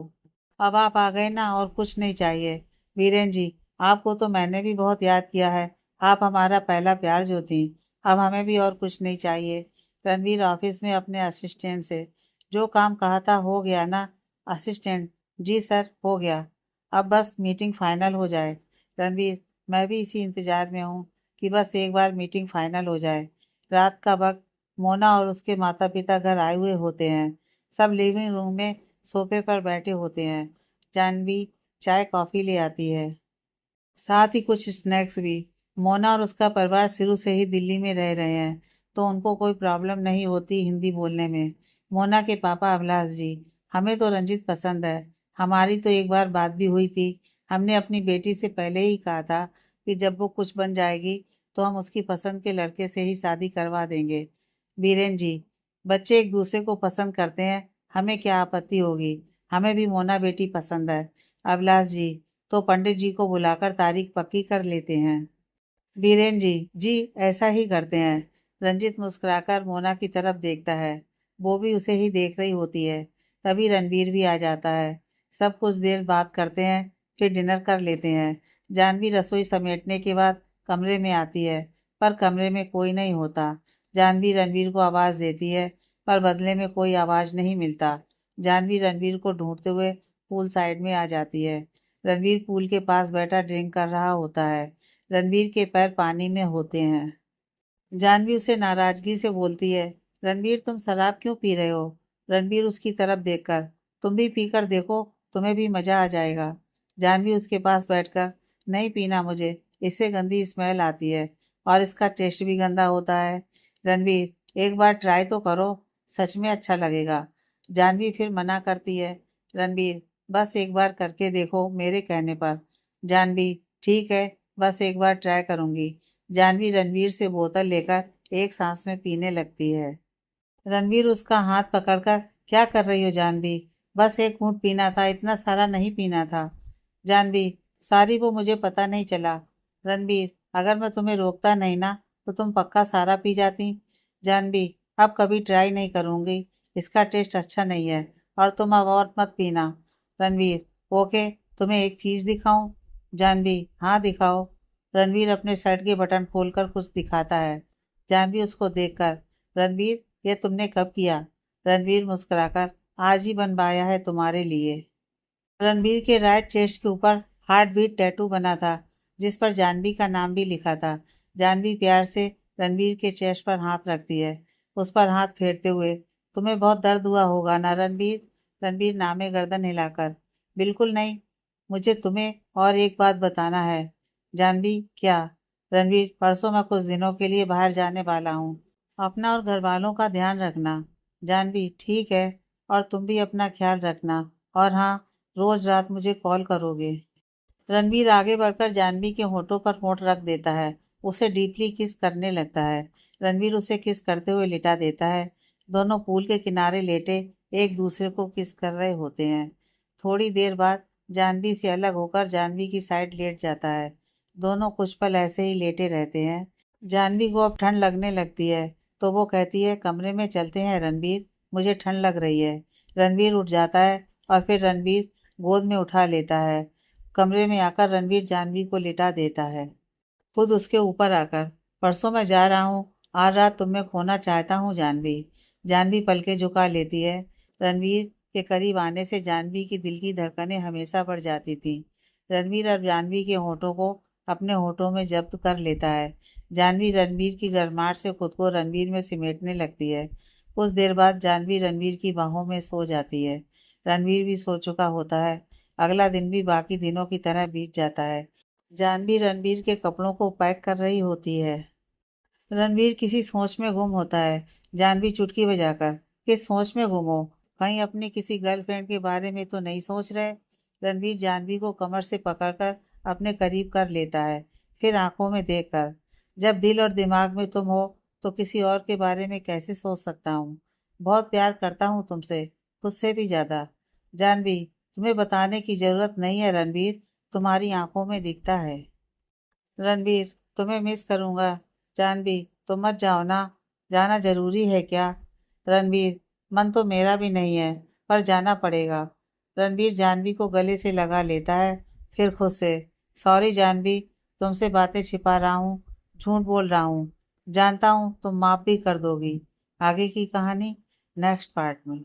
अब आप आ गए ना, और कुछ नहीं चाहिए। वीरेन जी, आपको तो मैंने भी बहुत याद किया है। आप हमारा पहला प्यार जो थी। अब हमें भी और कुछ नहीं चाहिए। रणवीर ऑफिस में अपने असिस्टेंट से, जो काम कहा था हो गया ना? असिस्टेंट, जी सर, हो गया। अब बस मीटिंग फाइनल हो जाए। रणवीर, मैं भी इसी इंतजार में हूँ कि बस एक बार मीटिंग फाइनल हो जाए। रात का वक्त, मोना और उसके माता पिता घर आए हुए होते हैं। सब लिविंग रूम में सोफे पर बैठे होते हैं। जानवी चाय कॉफी ले आती है, साथ ही कुछ स्नैक्स भी। मोना और उसका परिवार शुरू से ही दिल्ली में रह रहे हैं, तो उनको कोई प्रॉब्लम नहीं होती हिंदी बोलने में। मोना के पापा अभिलाष जी, हमें तो रंजित पसंद है, हमारी तो एक बार बात भी हुई थी। हमने अपनी बेटी से पहले ही कहा था कि जब वो कुछ बन जाएगी तो हम उसकी पसंद के लड़के से ही शादी करवा देंगे। बीरेन जी, बच्चे एक दूसरे को पसंद करते हैं, हमें क्या आपत्ति होगी। हमें भी मोना बेटी पसंद है। अभिलाष जी, तो पंडित जी को बुलाकर तारीख पक्की कर लेते हैं। बीरेन जी, जी ऐसा ही करते हैं। रंजित मुस्कुराकर मोना की तरफ देखता है। वो भी उसे ही देख रही होती है। तभी रणवीर भी आ जाता है। सब कुछ देर बात करते हैं, फिर डिनर कर लेते हैं। जानवी रसोई समेटने के बाद कमरे में आती है, पर कमरे में कोई नहीं होता। जानवी रणवीर को आवाज़ देती है, पर बदले में कोई आवाज़ नहीं मिलता। जानवी रणवीर को ढूंढते हुए पूल साइड में आ जाती है। रणवीर पूल के पास बैठा ड्रिंक कर रहा होता है। रणवीर के पैर पानी में होते हैं। जानवी उसे नाराजगी से बोलती है, रणवीर तुम शराब क्यों पी रहे हो। रणवीर उसकी तरफ देखकर, तुम भी पीकर देखो, तुम्हें भी मजा आ जाएगा। जानवी उसके पास बैठकर, नहीं पीना मुझे, इससे गंदी स्मेल आती है और इसका टेस्ट भी गंदा होता है। रणवीर, एक बार ट्राई तो करो, सच में अच्छा लगेगा। जानवी फिर मना करती है। रणवीर, बस एक बार करके देखो मेरे कहने पर। जानवी, ठीक है, बस एक बार ट्राई करूंगी। जानवी रणवीर से बोतल लेकर एक सांस में पीने लगती है। रणवीर उसका हाथ पकड़कर, क्या कर रही हो जानवी, बस एक घूंट पीना था, इतना सारा नहीं पीना था। जानवी, सारी वो मुझे पता नहीं चला। रणवीर, अगर मैं तुम्हें रोकता नहीं ना तो तुम पक्का सारा पी जाती। जानवी, अब कभी ट्राई नहीं करूंगी, इसका टेस्ट अच्छा नहीं है और तुम अब और मत पीना। रणवीर, ओके, तुम्हें एक चीज दिखाऊं। जानवी, हाँ दिखाओ। रणवीर अपने शर्ट के बटन खोलकर कुछ दिखाता है। जानवी उसको देखकर, रणवीर ये तुमने कब किया। रणवीर मुस्कुराकर, आज ही बनवाया है तुम्हारे लिए। रणवीर के राइट चेस्ट के ऊपर हार्ट बीट टैटू बना था, जिस पर जानवी का नाम भी लिखा था। जानवी प्यार से रणवीर के चेस्ट पर हाथ रखती है, उस पर हाथ फेरते हुए, तुम्हें बहुत दर्द हुआ होगा ना रणवीर। रणवीर नामे गर्दन हिलाकर, बिल्कुल नहीं, मुझे तुम्हें और एक बात बताना है। जानवी, क्या। रणवीर, परसों मैं कुछ दिनों के लिए बाहर जाने वाला हूँ, अपना और घर वालों का ध्यान रखना। जानवी, ठीक है, और तुम भी अपना ख्याल रखना। और हाँ, रोज रात मुझे कॉल करोगे। रणवीर आगे बढ़कर जानवी के होठों पर होठ रख देता है, उसे डीपली किस करने लगता है। रणवीर उसे किस करते हुए लिटा देता है। दोनों पूल के किनारे लेटे एक दूसरे को किस कर रहे होते हैं। थोड़ी देर बाद जानवी से अलग होकर जानवी की साइड लेट जाता है। दोनों कुछ पल ऐसे ही लेटे रहते हैं। जानवी को अब ठंड लगने लगती है, तो वो कहती है, कमरे में चलते हैं रणवीर, मुझे ठंड लग रही है। रणवीर उठ जाता है और फिर रणवीर गोद में उठा लेता है। कमरे में आकर रणवीर जानवी को लिटा देता है, खुद उसके ऊपर आकर, परसों मैं जा रहा हूँ, आज रात तुम्हें खोना चाहता हूँ जानवी। जानवी पलके झुका लेती है। रणवीर के करीब आने से जानवी की दिल की धड़कनें हमेशा बढ़ जाती थी। रणवीर अब जानवी के होठों को अपने होठों में जब्त कर लेता है। जानवी रणवीर की गर्माहट से खुद को रणवीर में सिमेटने लगती है। कुछ देर बाद जानवी रणवीर की बाहों में सो जाती है। रणवीर भी सो चुका होता है। अगला दिन भी बाकी दिनों की तरह बीत जाता है। जानवी रणवीर के कपड़ों को पैक कर रही होती है। रणवीर किसी सोच में गुम होता है। जानवी चुटकी बजाकर, किस सोच में गुम हो, कहीं अपनी किसी गर्लफ्रेंड के बारे में तो नहीं सोच रहे। रणवीर जानवी को कमर से पकड़कर अपने करीब कर लेता है, फिर आंखों में देखकर, जब दिल और दिमाग में तुम हो तो किसी और के बारे में कैसे सोच सकता हूँ। बहुत प्यार करता हूँ तुमसे, खुद से भी ज्यादा। जानवी, तुम्हें बताने की जरूरत नहीं है रणवीर, तुम्हारी आंखों में दिखता है। रणवीर, तुम्हें मिस करूंगा। जानवी, तुम मत जाओ ना, जाना जरूरी है क्या। रणवीर, मन तो मेरा भी नहीं है, पर जाना पड़ेगा। रणवीर जानवी को गले से लगा लेता है, फिर खुद से, सॉरी जानवी, तुमसे बातें छिपा रहा हूँ, झूठ बोल रहा हूँ, जानता हूँ तुम माफ भी कर दोगी। आगे की कहानी नेक्स्ट पार्ट में।